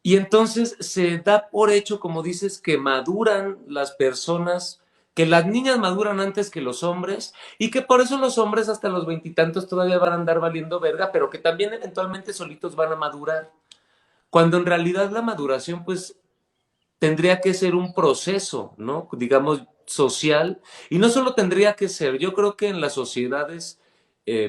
Speaker 2: Y entonces se da por hecho, como dices, que maduran las personas, que las niñas maduran antes que los hombres y que por eso los hombres hasta los veintitantos todavía van a andar valiendo verga, pero que también eventualmente solitos van a madurar. Cuando en realidad la maduración pues tendría que ser un proceso, ¿no? Digamos, social. Y no solo tendría que ser, yo creo que en las sociedades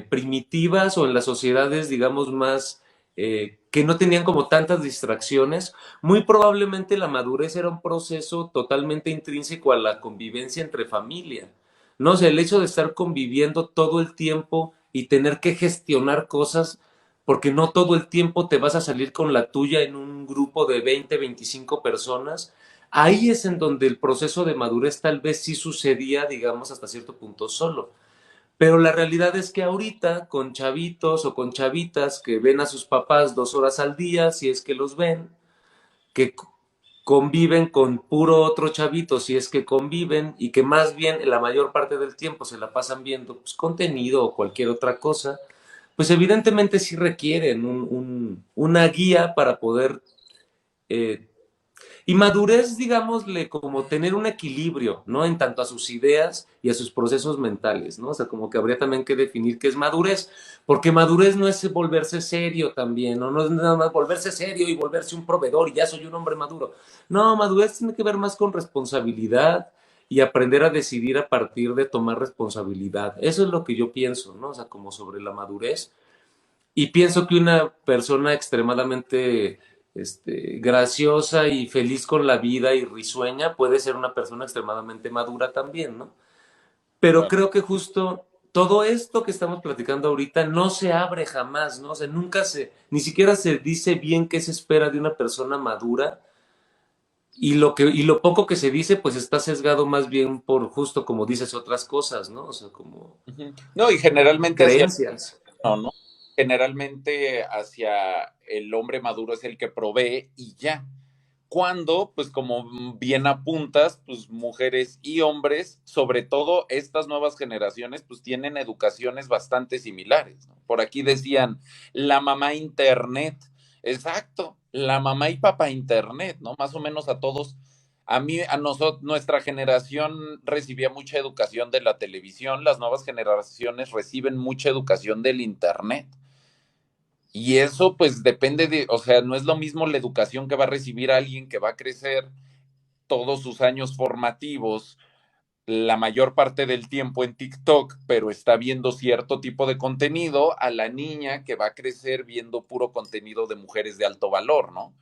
Speaker 2: primitivas o en las sociedades, digamos, más que no tenían como tantas distracciones, muy probablemente la madurez era un proceso totalmente intrínseco a la convivencia entre familia. No o sea, el hecho de estar conviviendo todo el tiempo y tener que gestionar cosas porque no todo el tiempo te vas a salir con la tuya en un grupo de 20, 25 personas. Ahí es en donde el proceso de madurez tal vez sí sucedía, digamos, hasta cierto punto solo. Pero la realidad es que ahorita con chavitos o con chavitas que ven a sus papás 2 horas al día, si es que los ven, que conviven con puro otro chavito, si es que conviven, y que más bien la mayor parte del tiempo se la pasan viendo pues, contenido o cualquier otra cosa, pues evidentemente sí requieren una guía para poder, eh, Y madurez, digámosle, como tener un equilibrio, ¿no? En tanto a sus ideas y a sus procesos mentales, ¿no? O sea, como que habría también que definir qué es madurez, porque madurez no es volverse serio también, ¿no? No es nada más volverse serio y volverse un proveedor y ya soy un hombre maduro. No, madurez tiene que ver más con responsabilidad y aprender a decidir a partir de tomar responsabilidad. Eso es lo que yo pienso, ¿no? O sea, como sobre la madurez. Y pienso que una persona extremadamente graciosa y feliz con la vida y risueña puede ser una persona extremadamente madura también, ¿no? Pero
Speaker 1: Claro.
Speaker 2: creo que justo todo esto que estamos platicando ahorita no se abre jamás, ¿no? O sea, ni siquiera se dice bien qué se espera de una persona madura y lo poco que se dice pues está sesgado más bien por justo como dices otras cosas, ¿no? O sea, como
Speaker 1: Ujú. No, y generalmente hacia
Speaker 2: creencias.
Speaker 1: no, ¿no? Generalmente hacia el hombre maduro es el que provee y ya. Cuando, pues como bien apuntas, pues mujeres y hombres, sobre todo estas nuevas generaciones, pues tienen educaciones bastante similares, ¿no? Por aquí decían, la mamá internet, exacto, la mamá y papá internet, ¿no? Más o menos a todos, a mí, a nosotros, nuestra generación recibía mucha educación de la televisión, las nuevas generaciones reciben mucha educación del internet. Y eso pues depende de, o sea, no es lo mismo la educación que va a recibir alguien que va a crecer todos sus años formativos, la mayor parte del tiempo en TikTok, pero está viendo cierto tipo de contenido, a la niña que va a crecer viendo puro contenido de mujeres de alto valor, ¿no?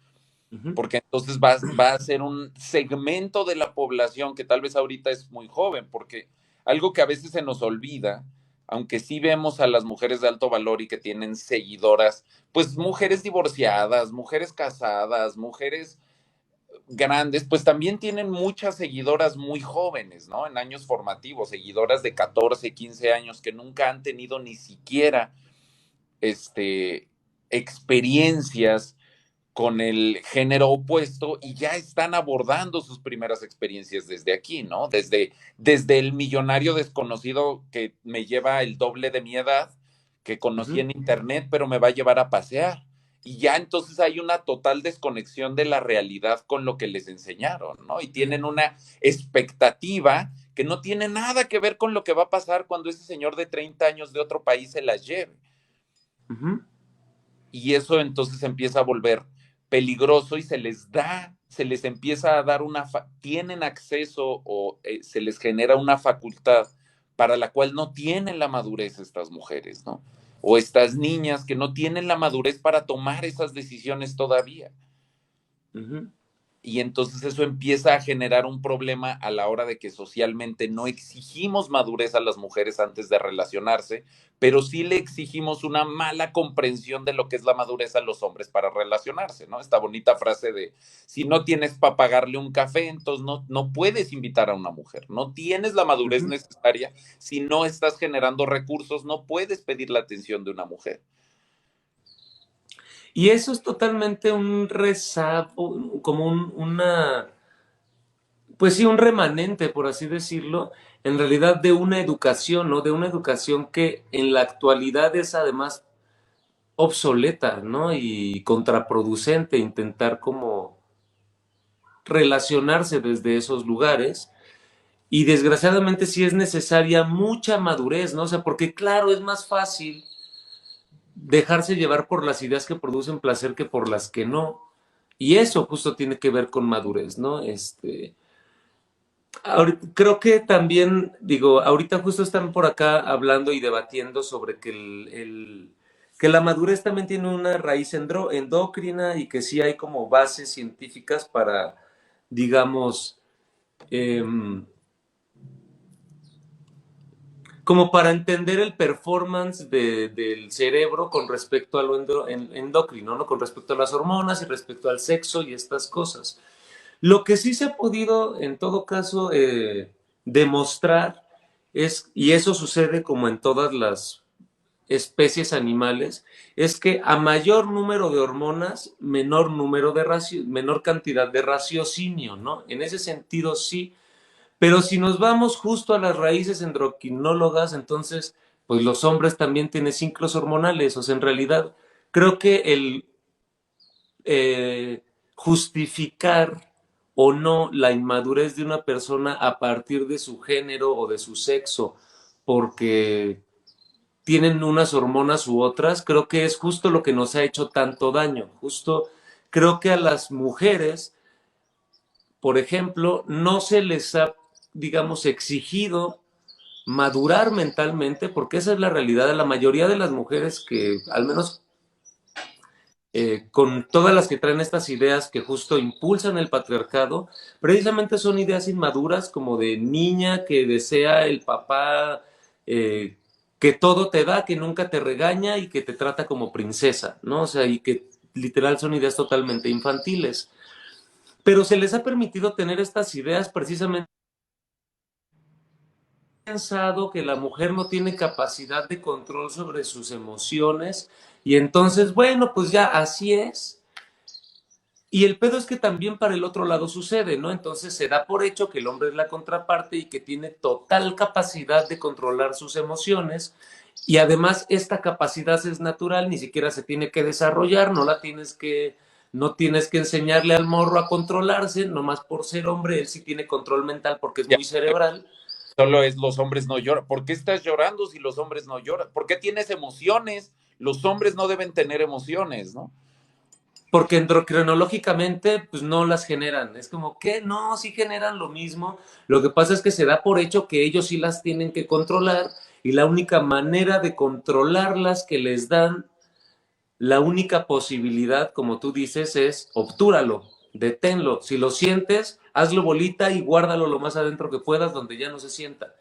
Speaker 2: Ujú,
Speaker 1: Porque entonces va a ser un segmento de la población que tal vez ahorita es muy joven, porque algo que a veces se nos olvida, aunque sí vemos a las mujeres de alto valor y que tienen seguidoras, pues mujeres divorciadas, mujeres casadas, mujeres grandes, pues también tienen muchas seguidoras muy jóvenes, ¿no? En años formativos, seguidoras de 14, 15 años que nunca han tenido ni siquiera este, experiencias con el género opuesto y ya están abordando sus primeras experiencias desde aquí, ¿no? Desde el millonario desconocido que me lleva el doble de mi edad, que conocí
Speaker 2: ujú,
Speaker 1: en internet, pero me va a llevar a pasear. Y ya entonces hay una total desconexión de la realidad con lo que les enseñaron, ¿no? Y tienen una expectativa que no tiene nada que ver con lo que va a pasar cuando ese señor de 30 años de otro país se las lleve.
Speaker 2: ujú.
Speaker 1: Y eso entonces empieza a volver peligroso y se les empieza a dar tienen acceso o se les genera una facultad para la cual no tienen la madurez estas mujeres, ¿no? O estas niñas que no tienen la madurez para tomar esas decisiones todavía.
Speaker 2: Ujú,
Speaker 1: Y entonces eso empieza a generar un problema a la hora de que socialmente no exigimos madurez a las mujeres antes de relacionarse, pero sí le exigimos una mala comprensión de lo que es la madurez a los hombres para relacionarse, ¿no? Esta bonita frase de, si no tienes para pagarle un café, entonces no puedes invitar a una mujer, no tienes la madurez
Speaker 2: ujú.
Speaker 1: necesaria, si no estás generando recursos, no puedes pedir la atención de una mujer.
Speaker 2: Y eso es totalmente un rezago, como pues sí, un remanente, por así decirlo, en realidad de una educación, ¿no? De una educación que en la actualidad es además obsoleta, ¿no? Y contraproducente intentar como relacionarse desde esos lugares. Y desgraciadamente sí es necesaria mucha madurez, ¿no? O sea, porque claro, es más fácil dejarse llevar por las ideas que producen placer que por las que no. Y eso justo tiene que ver con madurez, ¿no? Creo que también, digo, ahorita justo están por acá hablando y debatiendo sobre que que la madurez también tiene una raíz endocrina y que sí hay como bases científicas para, digamos, em, como para entender el performance del cerebro con respecto a lo endocrino, ¿no? Con respecto a las hormonas y respecto al sexo y estas cosas. Lo que sí se ha podido, en todo caso, demostrar es, y eso sucede como en todas las especies animales, es que a mayor número de hormonas, menor cantidad de raciocinio, ¿no? En ese sentido sí, pero si nos vamos justo a las raíces endocrinólogas, entonces, pues los hombres también tienen ciclos hormonales. O sea, en realidad, creo que el justificar o no la inmadurez de una persona a partir de su género o de su sexo, porque tienen unas hormonas u otras, creo que es justo lo que nos ha hecho tanto daño. Justo creo que a las mujeres, por ejemplo, no se les ha, digamos, exigido madurar mentalmente, porque esa es la realidad de la mayoría de las mujeres que, al menos con todas las que traen estas ideas que justo impulsan el patriarcado, precisamente son ideas inmaduras como de niña que desea el papá que todo te da, que nunca te regaña y que te trata como princesa, ¿no? O sea, y que literal son ideas totalmente infantiles. Pero se les ha permitido tener estas ideas precisamente pensado que la mujer no tiene capacidad de control sobre sus emociones y entonces, bueno, pues ya así es. Y el pedo es que también para el otro lado sucede, ¿no? Entonces se da por hecho que el hombre es la contraparte y que tiene total capacidad de controlar sus emociones y además esta capacidad es natural, ni siquiera se tiene que desarrollar, no tienes que enseñarle al morro a controlarse, nomás por ser hombre, él sí tiene control mental porque es
Speaker 1: Ya,
Speaker 2: muy cerebral.
Speaker 1: solo es los hombres no lloran. ¿Por qué estás llorando si los hombres no lloran? ¿Por qué tienes emociones? Los hombres no deben tener emociones, ¿no?
Speaker 2: Porque endocrinológicamente pues no las generan. Es como que no, sí generan lo mismo. Lo que pasa es que se da por hecho que ellos sí las tienen que controlar y la única manera de controlarlas que les dan, la única posibilidad, como tú dices, es obtúralo, deténlo. Si lo sientes, hazlo bolita y guárdalo lo más adentro que puedas donde ya no se sienta.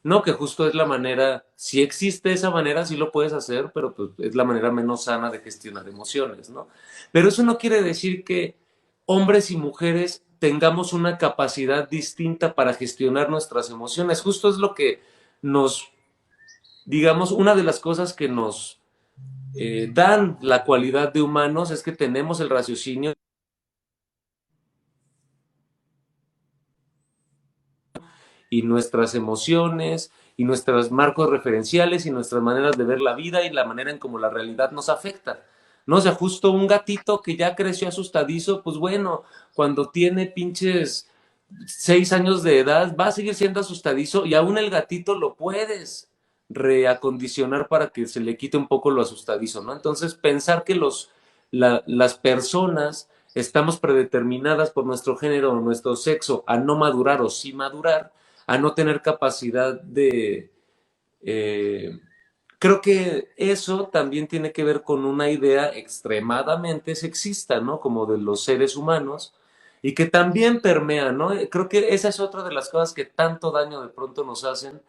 Speaker 2: No, que justo es la manera, si existe esa manera, sí lo puedes hacer, pero pues es la manera menos sana de gestionar emociones, ¿no? Pero eso no quiere decir que hombres y mujeres tengamos una capacidad distinta para gestionar nuestras emociones. Justo es lo que nos, digamos, una de las cosas que nos dan la cualidad de humanos es que tenemos el raciocinio y nuestras emociones y nuestros marcos referenciales y nuestras maneras de ver la vida y la manera en cómo la realidad nos afecta. No, o sea, justo un gatito que ya creció asustadizo, pues bueno, cuando tiene pinches 6 años de edad, va a seguir siendo asustadizo y aún el gatito lo puedes reacondicionar para que se le quite un poco lo asustadizo, ¿no? Entonces, pensar que las personas estamos predeterminadas por nuestro género o nuestro sexo a no madurar o sí madurar, a no tener capacidad de... Eh, creo que eso también tiene que ver con una idea extremadamente sexista, ¿no? Como de los seres humanos y que también permea, ¿no? Creo que esa es otra de las cosas que tanto daño de pronto nos hacen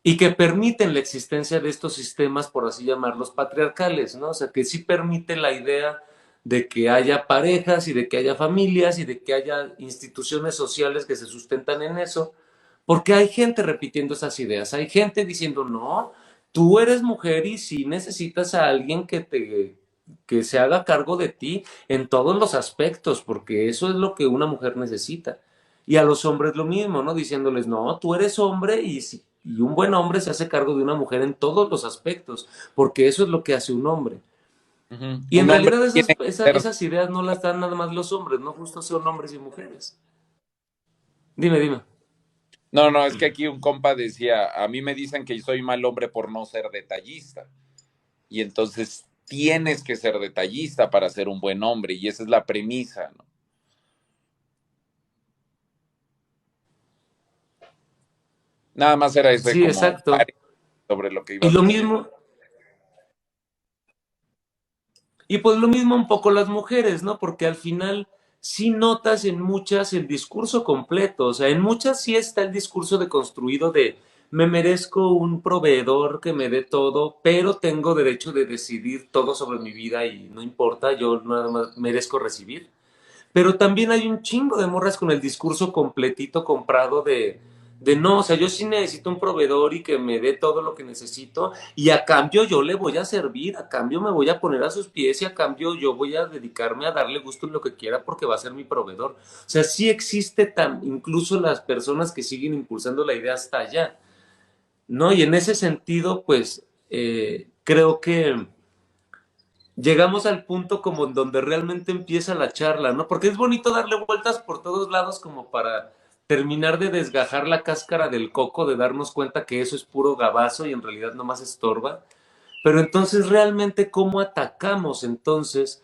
Speaker 2: y que permiten la existencia de estos sistemas, por así llamarlos, patriarcales, ¿no? O sea, que sí permite la idea de que haya parejas y de que haya familias y de que haya instituciones sociales que se sustentan en eso, porque hay gente repitiendo esas ideas, hay gente diciendo, no, tú eres mujer y sí necesitas a alguien que se haga cargo de ti en todos los aspectos, porque eso es lo que una mujer necesita. Y a los hombres lo mismo, ¿no? Diciéndoles, no, tú eres hombre y un buen hombre se hace cargo de una mujer en todos los aspectos, porque eso es lo que hace un hombre.
Speaker 1: Uh-huh.
Speaker 2: Y en
Speaker 1: Un hombre
Speaker 2: realidad
Speaker 1: tiene que ser.
Speaker 2: esas ideas no las dan nada más los hombres, no justo son hombres y mujeres. Dime, dime.
Speaker 1: No, no, es que aquí un compa decía, a mí me dicen que soy mal hombre por no ser detallista. Y entonces tienes que ser detallista para ser un buen hombre. Y esa es la premisa, ¿no? Nada más era ese
Speaker 2: Sí,
Speaker 1: como
Speaker 2: exacto.
Speaker 1: sobre lo que
Speaker 2: Y
Speaker 1: ibas
Speaker 2: lo
Speaker 1: diciendo.
Speaker 2: mismo, y pues lo mismo un poco las mujeres, ¿no? Porque al final sí notas en muchas el discurso completo, o sea, en muchas sí está el discurso deconstruido de me merezco un proveedor que me dé todo, pero tengo derecho de decidir todo sobre mi vida y no importa, yo nada más merezco recibir. Pero también hay un chingo de morras con el discurso completito comprado de no, o sea, yo sí necesito un proveedor y que me dé todo lo que necesito y a cambio yo le voy a servir, a cambio me voy a poner a sus pies y a cambio yo voy a dedicarme a darle gusto en lo que quiera porque va a ser mi proveedor. O sea, sí existe incluso las personas que siguen impulsando la idea hasta allá, ¿no? Y en ese sentido, pues, creo que llegamos al punto como en donde realmente empieza la charla, ¿no? Porque es bonito darle vueltas por todos lados como para terminar de desgajar la cáscara del coco, de darnos cuenta que eso es puro gabazo y en realidad nomás estorba. Pero entonces realmente cómo atacamos entonces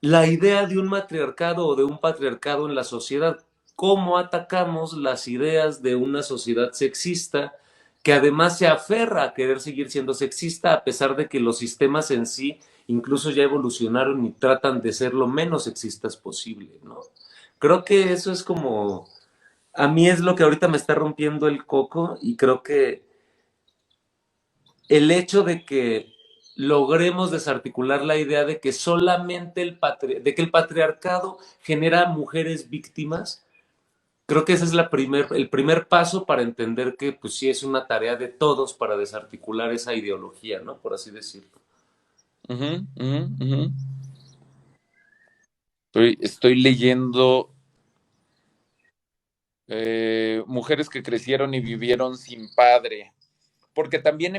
Speaker 2: la idea de un matriarcado o de un patriarcado en la sociedad, cómo atacamos las ideas de una sociedad sexista que además se aferra a querer seguir siendo sexista a pesar de que los sistemas en sí incluso ya evolucionaron y tratan de ser lo menos sexistas posible, ¿no? Creo que eso es como, a mí es lo que ahorita me está rompiendo el coco y creo que el hecho de que logremos desarticular la idea de que solamente de que el patriarcado genera mujeres víctimas, creo que ese es el primer paso para entender que pues sí es una tarea de todos para desarticular esa ideología, ¿no? Por así decirlo.
Speaker 1: Ujú, ujú, ujú. Estoy leyendo mujeres que crecieron y vivieron sin padre, porque también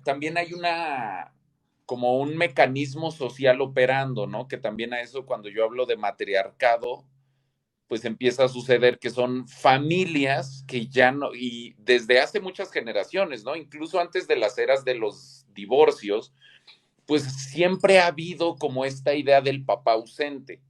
Speaker 1: también hay como un mecanismo social operando, ¿no? Que también a eso, cuando yo hablo de matriarcado, pues empieza a suceder que son familias que ya no, y desde hace muchas generaciones, ¿no? Incluso antes de las eras de los divorcios, pues siempre ha habido como esta idea del papá ausente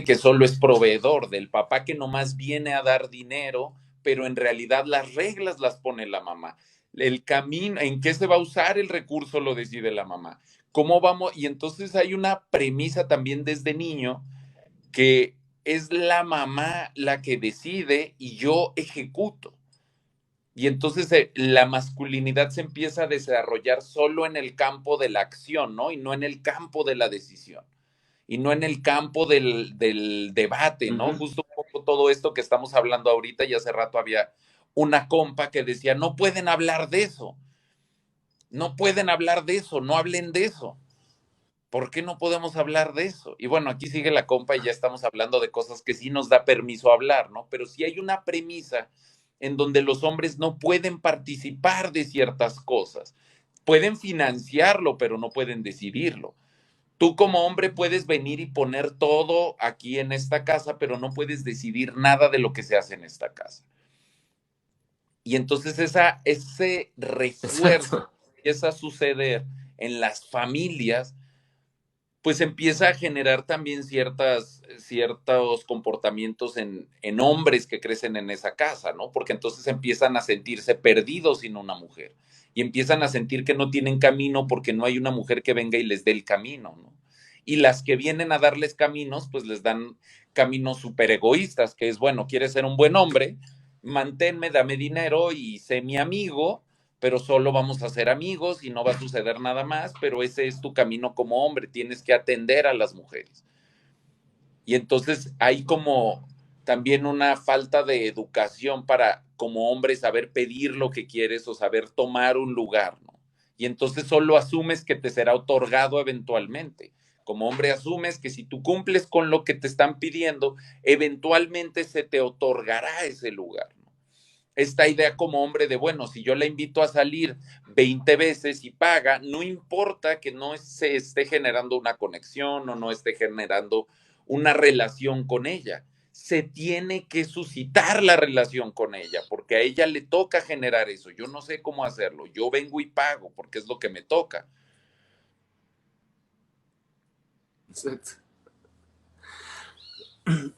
Speaker 1: que solo es proveedor, del papá que nomás viene a dar dinero, pero en realidad las reglas las pone la mamá. El camino, en qué se va a usar el recurso lo decide la mamá. ¿Cómo vamos? Y entonces hay una premisa también desde niño que es la mamá la que decide y yo ejecuto. Y entonces la masculinidad se empieza a desarrollar solo en el campo de la acción, ¿no? Y no en el campo de la decisión. Y no en el campo del debate,
Speaker 2: Uh
Speaker 1: ¿no?
Speaker 2: -huh.
Speaker 1: Justo un poco todo esto que estamos hablando ahorita, y hace rato había una compa que decía, no pueden hablar de eso, no pueden hablar de eso, no hablen de eso. ¿Por qué no podemos hablar de eso? Y bueno, aquí sigue la compa y ya estamos hablando de cosas que sí nos da permiso hablar, ¿no? Pero sí hay una premisa en donde los hombres no pueden participar de ciertas cosas. Pueden financiarlo, pero no pueden decidirlo. Tú como hombre puedes venir y poner todo aquí en esta casa, pero no puedes decidir nada de lo que se hace en esta casa. Y entonces ese refuerzo
Speaker 2: Exacto.
Speaker 1: empieza a suceder en las familias, pues empieza a generar también ciertos comportamientos en hombres que crecen en esa casa, ¿no? Porque entonces empiezan a sentirse perdidos sin una mujer y empiezan a sentir que no tienen camino porque no hay una mujer que venga y les dé el camino, ¿no? Y las que vienen a darles caminos, pues les dan caminos súper egoístas, que es, bueno, quieres ser un buen hombre, manténme, dame dinero y sé mi amigo, pero solo vamos a ser amigos y no va a suceder nada más, pero ese es tu camino como hombre, tienes que atender a las mujeres. Y entonces hay como también una falta de educación para como hombre saber pedir lo que quieres o saber tomar un lugar, ¿no? Y entonces solo asumes que te será otorgado eventualmente. Como hombre asumes que si tú cumples con lo que te están pidiendo, eventualmente se te otorgará ese lugar, ¿no? Esta idea como hombre de, bueno, si yo la invito a salir 20 veces y paga, no importa que no se esté generando una conexión o no esté generando una relación con ella. Se tiene que suscitar la relación con ella, porque a ella le toca generar eso. Yo no sé cómo hacerlo. Yo vengo y pago porque es lo que me toca.
Speaker 2: Exacto.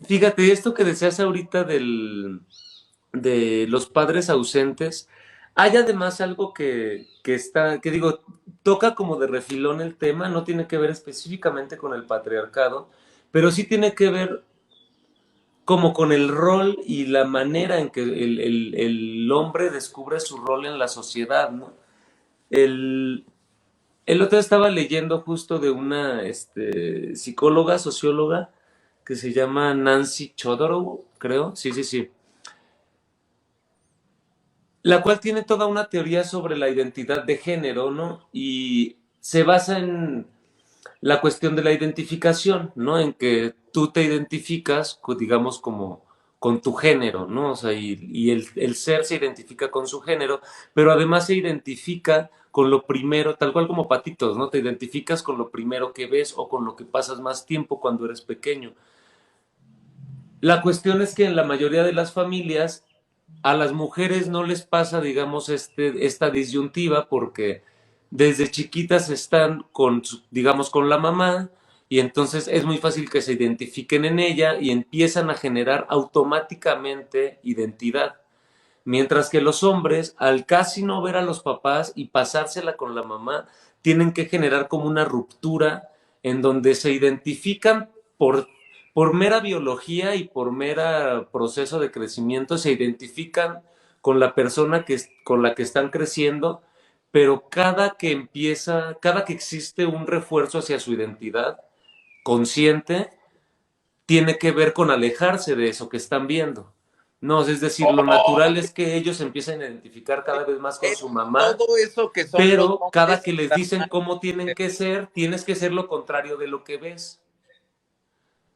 Speaker 2: Fíjate, esto que decías ahorita de los padres ausentes, hay además algo que está, que digo, toca como de refilón el tema, no tiene que ver específicamente con el patriarcado, pero sí tiene que ver como con el rol y la manera en que el hombre descubre su rol en la sociedad, ¿no? El, el otro día estaba leyendo justo de una psicóloga, socióloga, que se llama Nancy Chodorow, creo, sí, sí, sí, la cual tiene toda una teoría sobre la identidad de género, ¿no? Y se basa en la cuestión de la identificación, ¿no? En que tú te identificas, digamos, como con tu género, ¿no? O sea, y el ser se identifica con su género, pero además se identifica con lo primero, tal cual como patitos, ¿no? Te identificas con lo primero que ves o con lo que pasas más tiempo cuando eres pequeño. La cuestión es que en la mayoría de las familias a las mujeres no les pasa, digamos, esta disyuntiva porque desde chiquitas están con, digamos, con la mamá y entonces es muy fácil que se identifiquen en ella y empiezan a generar automáticamente identidad. Mientras que los hombres, al casi no ver a los papás y pasársela con la mamá, tienen que generar como una ruptura en donde se identifican por mera biología y por mera proceso de crecimiento, se identifican con la persona con la que están creciendo, pero cada que existe un refuerzo hacia su identidad consciente, tiene que ver con alejarse de eso que están viendo. No, es decir, lo natural es que ellos empiecen a identificar cada vez más con
Speaker 1: Es
Speaker 2: su mamá,
Speaker 1: todo eso que son los
Speaker 2: pero cada
Speaker 1: hombres
Speaker 2: que les
Speaker 1: están
Speaker 2: dicen
Speaker 1: mal.
Speaker 2: cómo tienen que ser, tienes que ser lo contrario de lo que ves.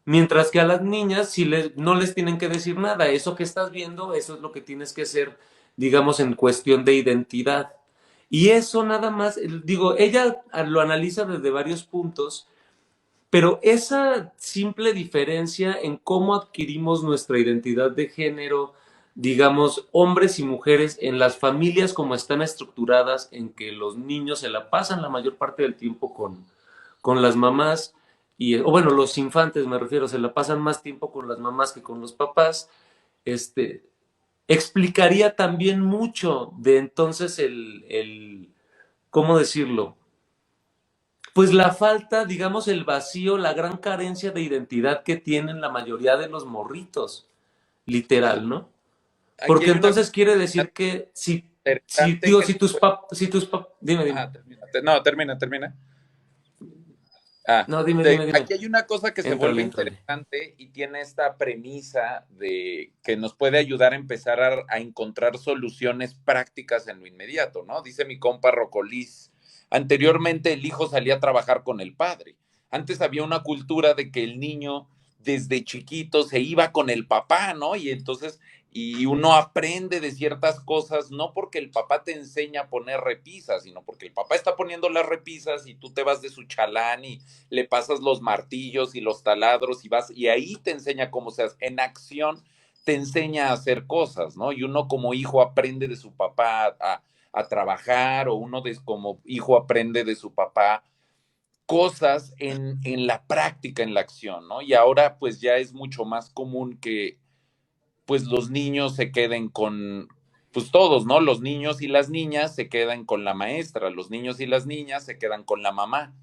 Speaker 2: Mientras que a las niñas no les tienen que decir nada, eso que estás viendo, eso es lo que tienes que ser, digamos, en cuestión de identidad. Y eso nada más, digo, ella lo analiza desde varios puntos, pero esa simple diferencia en cómo adquirimos nuestra identidad de género, digamos, hombres y mujeres en las familias como están estructuradas, en que los niños se la pasan la mayor parte del tiempo con las mamás, o bueno, los infantes me refiero, se la pasan más tiempo con las mamás que con los papás, este, explicaría también mucho de entonces ¿cómo decirlo? Pues la falta, digamos, el vacío, la gran carencia de identidad que tienen la mayoría de los morritos, literal, ¿no?
Speaker 1: Aquí
Speaker 2: Porque
Speaker 1: hay una
Speaker 2: entonces quiere
Speaker 1: cosa
Speaker 2: decir que
Speaker 1: interesante
Speaker 2: digo,
Speaker 1: que se puede...
Speaker 2: dime, dime.
Speaker 1: Ajá, termina. No, termina, termina. Ah,
Speaker 2: No, dime.
Speaker 1: aquí hay una cosa que se vuelve
Speaker 2: Éntrale.
Speaker 1: interesante y tiene esta premisa de que nos puede ayudar a empezar a encontrar soluciones prácticas en lo inmediato, ¿no? Dice mi compa Rocolis, anteriormente el hijo salía a trabajar con el padre. Antes había una cultura de que el niño desde chiquito se iba con el papá, ¿no? Y entonces, y uno aprende de ciertas cosas, no porque el papá te enseña a poner repisas, sino porque el papá está poniendo las repisas y tú te vas de su chalán y le pasas los martillos y los taladros y vas, y ahí te enseña cómo se hace. En acción te enseña a hacer cosas, ¿no? Y uno como hijo aprende de su papá a trabajar, o uno como hijo aprende de su papá cosas en la práctica, en la acción, ¿no? Y ahora pues ya es mucho más común que pues los niños se queden con, pues todos, ¿no? Los niños y las niñas se quedan con la maestra, los niños y las niñas se quedan con la mamá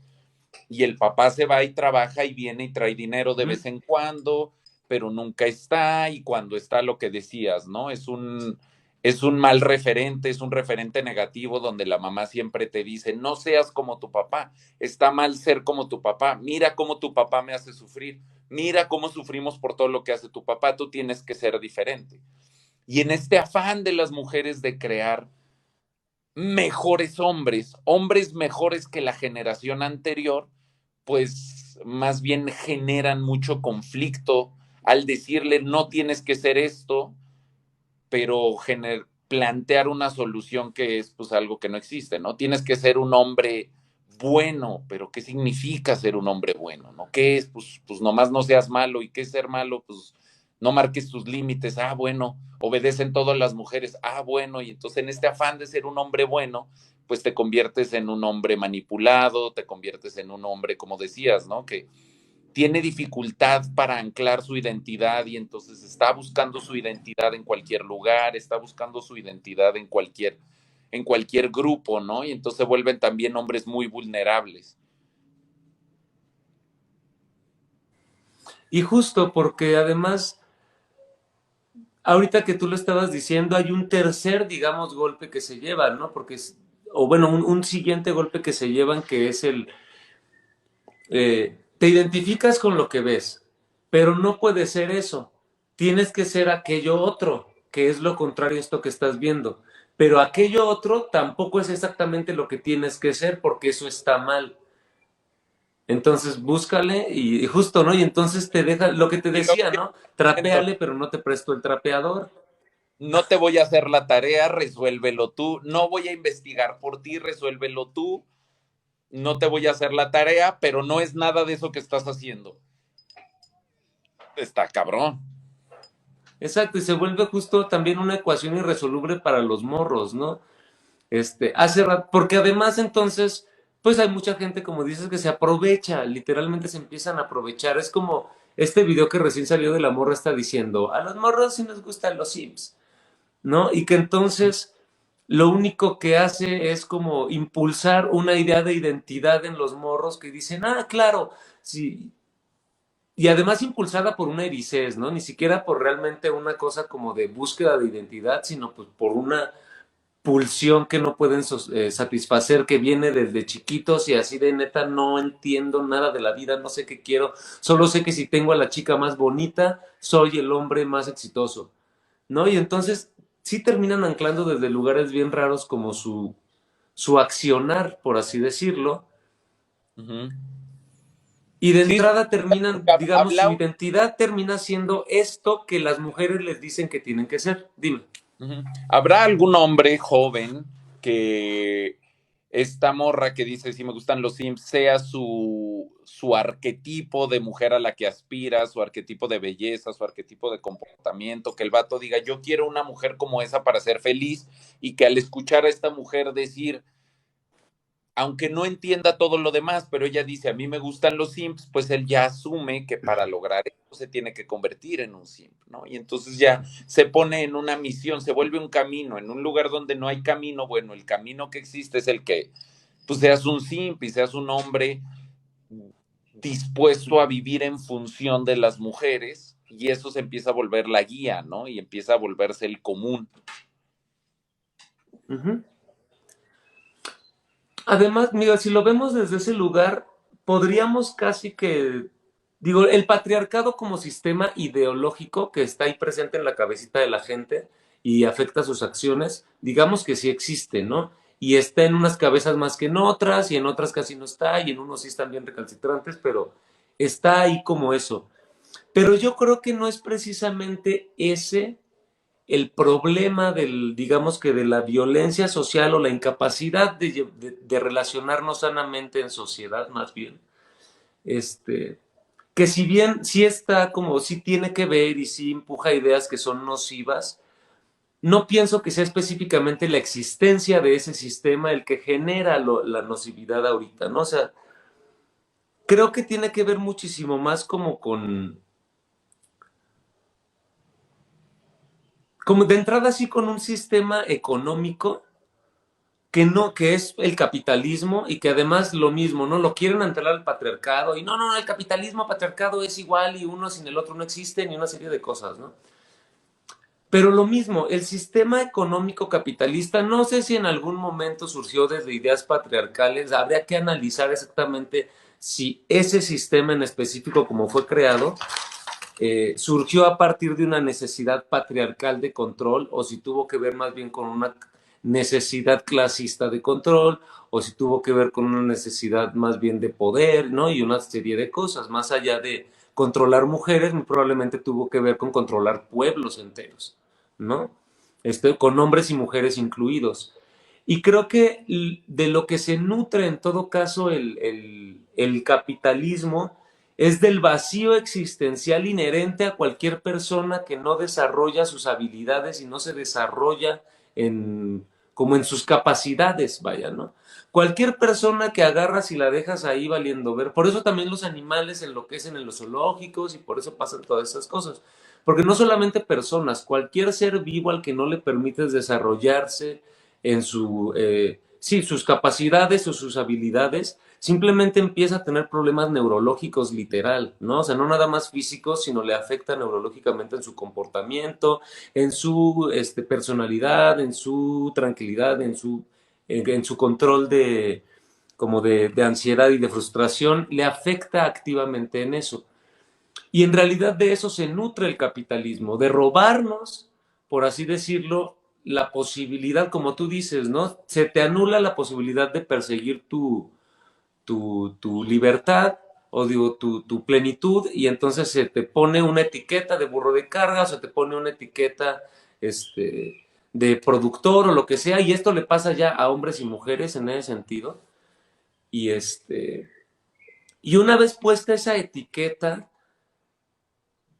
Speaker 1: y el papá se va y trabaja y viene y trae dinero de vez en cuando, pero nunca está y cuando está lo que decías, ¿no? Es un mal referente, es un referente negativo donde la mamá siempre te dice, no seas como tu papá, está mal ser como tu papá, mira cómo tu papá me hace sufrir, mira cómo sufrimos por todo lo que hace tu papá, tú tienes que ser diferente. Y en este afán de las mujeres de crear mejores hombres, hombres mejores que la generación anterior, pues más bien generan mucho conflicto al decirle no tienes que ser esto, pero plantear una solución que es pues algo que no existe, ¿no? Tienes que ser un hombre bueno, pero ¿qué significa ser un hombre bueno? ¿No? ¿Qué es? Pues nomás no seas malo. ¿Y qué es ser malo? Pues no marques tus límites. Ah, bueno, obedecen todas las mujeres. Ah, bueno, y entonces en este afán de ser un hombre bueno, pues te conviertes en un hombre manipulado, te conviertes en un hombre, como decías, ¿no? Que tiene dificultad para anclar su identidad y entonces está buscando su identidad en cualquier lugar, está buscando su identidad en cualquier grupo, ¿no? Y entonces se vuelven también hombres muy vulnerables.
Speaker 2: Y justo porque además, ahorita que tú lo estabas diciendo, hay un tercer, digamos, golpe que se lleva, ¿no? O bueno, un siguiente golpe que se llevan que es te identificas con lo que ves, pero no puede ser eso. Tienes que ser aquello otro, que es lo contrario a esto que estás viendo. Pero aquello otro tampoco es exactamente lo que tienes que ser, porque eso está mal. Entonces búscale y justo, ¿no? Y entonces te deja lo que te
Speaker 1: Y lo
Speaker 2: decía,
Speaker 1: que
Speaker 2: ¿no?
Speaker 1: siento,
Speaker 2: Trapéale, pero no te presto el trapeador.
Speaker 1: no te voy a hacer la tarea, resuélvelo tú, no voy a investigar por ti, resuélvelo tú, no te voy a hacer la tarea, pero no es nada de eso que estás haciendo. Está cabrón.
Speaker 2: Exacto, y se vuelve justo también una ecuación irresoluble para los morros, ¿no? Hace rato, porque además entonces, pues hay mucha gente, como dices, que se aprovecha, literalmente se empiezan a aprovechar. Es como este video que recién salió de la morra está diciendo, a los morros sí nos gustan los Sims, ¿no? Y que entonces lo único que hace es como impulsar una idea de identidad en los morros que dicen, ah, claro, sí. Y además impulsada por una ericez, ¿no? Ni siquiera por realmente una cosa como de búsqueda de identidad, sino pues por una pulsión que no pueden satisfacer, que viene desde chiquitos y así de neta no entiendo nada de la vida, no sé qué quiero, solo sé que si tengo a la chica más bonita, soy el hombre más exitoso, ¿no? Y entonces sí terminan anclando desde lugares bien raros como su accionar, por así decirlo,
Speaker 1: Uh -huh.
Speaker 2: y de
Speaker 1: Sí,
Speaker 2: entrada terminan, digamos, su
Speaker 1: habla,
Speaker 2: identidad termina siendo esto que las mujeres les dicen que tienen que ser. Dime.
Speaker 1: ¿habrá algún hombre joven que esta morra que dice si me gustan los Sims sea su arquetipo de mujer a la que aspira, su arquetipo de belleza, su arquetipo de comportamiento, que el vato diga yo quiero una mujer como esa para ser feliz y que al escuchar a esta mujer decir aunque no entienda todo lo demás, pero ella dice, a mí me gustan los simps, pues él ya asume que para lograr eso se tiene que convertir en un simp, ¿no? Y entonces ya se pone en una misión, se vuelve un camino, en un lugar donde no hay camino, bueno, el camino que existe es el que, pues seas un simp y seas un hombre dispuesto a vivir en función de las mujeres, y eso se empieza a volver la guía, ¿no? Y empieza a volverse el común.
Speaker 2: Uh -huh. Además, mira, si lo vemos desde ese lugar, podríamos casi que, digo, el patriarcado como sistema ideológico que está ahí presente en la cabecita de la gente y afecta sus acciones, digamos que sí existe, ¿no? Y está en unas cabezas más que en otras, y en otras casi no está, y en unos sí están bien recalcitrantes, pero está ahí como eso. Pero yo creo que no es precisamente ese el problema del, digamos que de la violencia social o la incapacidad de relacionarnos sanamente en sociedad, más bien, que si bien sí está como, sí tiene que ver y sí empuja ideas que son nocivas, no pienso que sea específicamente la existencia de ese sistema el que genera la nocividad ahorita, ¿no? O sea, creo que tiene que ver muchísimo más como de entrada así con un sistema económico que no, que es el capitalismo y que además lo mismo, ¿no? Lo quieren entrar al patriarcado y no, no, no, el capitalismo patriarcado es igual y uno sin el otro no existe ni una serie de cosas, ¿no? Pero lo mismo, el sistema económico capitalista, no sé si en algún momento surgió desde ideas patriarcales, habría que analizar exactamente si ese sistema en específico como fue creado, surgió a partir de una necesidad patriarcal de control o si tuvo que ver más bien con una necesidad clasista de control o si tuvo que ver con una necesidad más bien de poder, ¿no? Y una serie de cosas, más allá de controlar mujeres, muy probablemente tuvo que ver con controlar pueblos enteros, ¿no? Con hombres y mujeres incluidos. Y creo que de lo que se nutre en todo caso el capitalismo es del vacío existencial inherente a cualquier persona que no desarrolla sus habilidades y no se desarrolla como en sus capacidades, vaya, ¿no? Cualquier persona que agarras y la dejas ahí valiendo ver. Por eso también los animales enloquecen en los zoológicos y por eso pasan todas esas cosas. Porque no solamente personas, cualquier ser vivo al que no le permites desarrollarse en sí, sus capacidades o sus habilidades, simplemente empieza a tener problemas neurológicos literal, ¿no? O sea, no nada más físicos, sino le afecta neurológicamente en su comportamiento, en su personalidad, en su tranquilidad, en su control como de ansiedad y de frustración, le afecta activamente en eso. Y en realidad de eso se nutre el capitalismo, de robarnos, por así decirlo, la posibilidad, como tú dices, ¿no? Se te anula la posibilidad de perseguir tu libertad o digo, tu plenitud y entonces se te pone una etiqueta de burro de carga o se te pone una etiqueta de productor o lo que sea, y esto le pasa ya a hombres y mujeres en ese sentido. Y y una vez puesta esa etiqueta,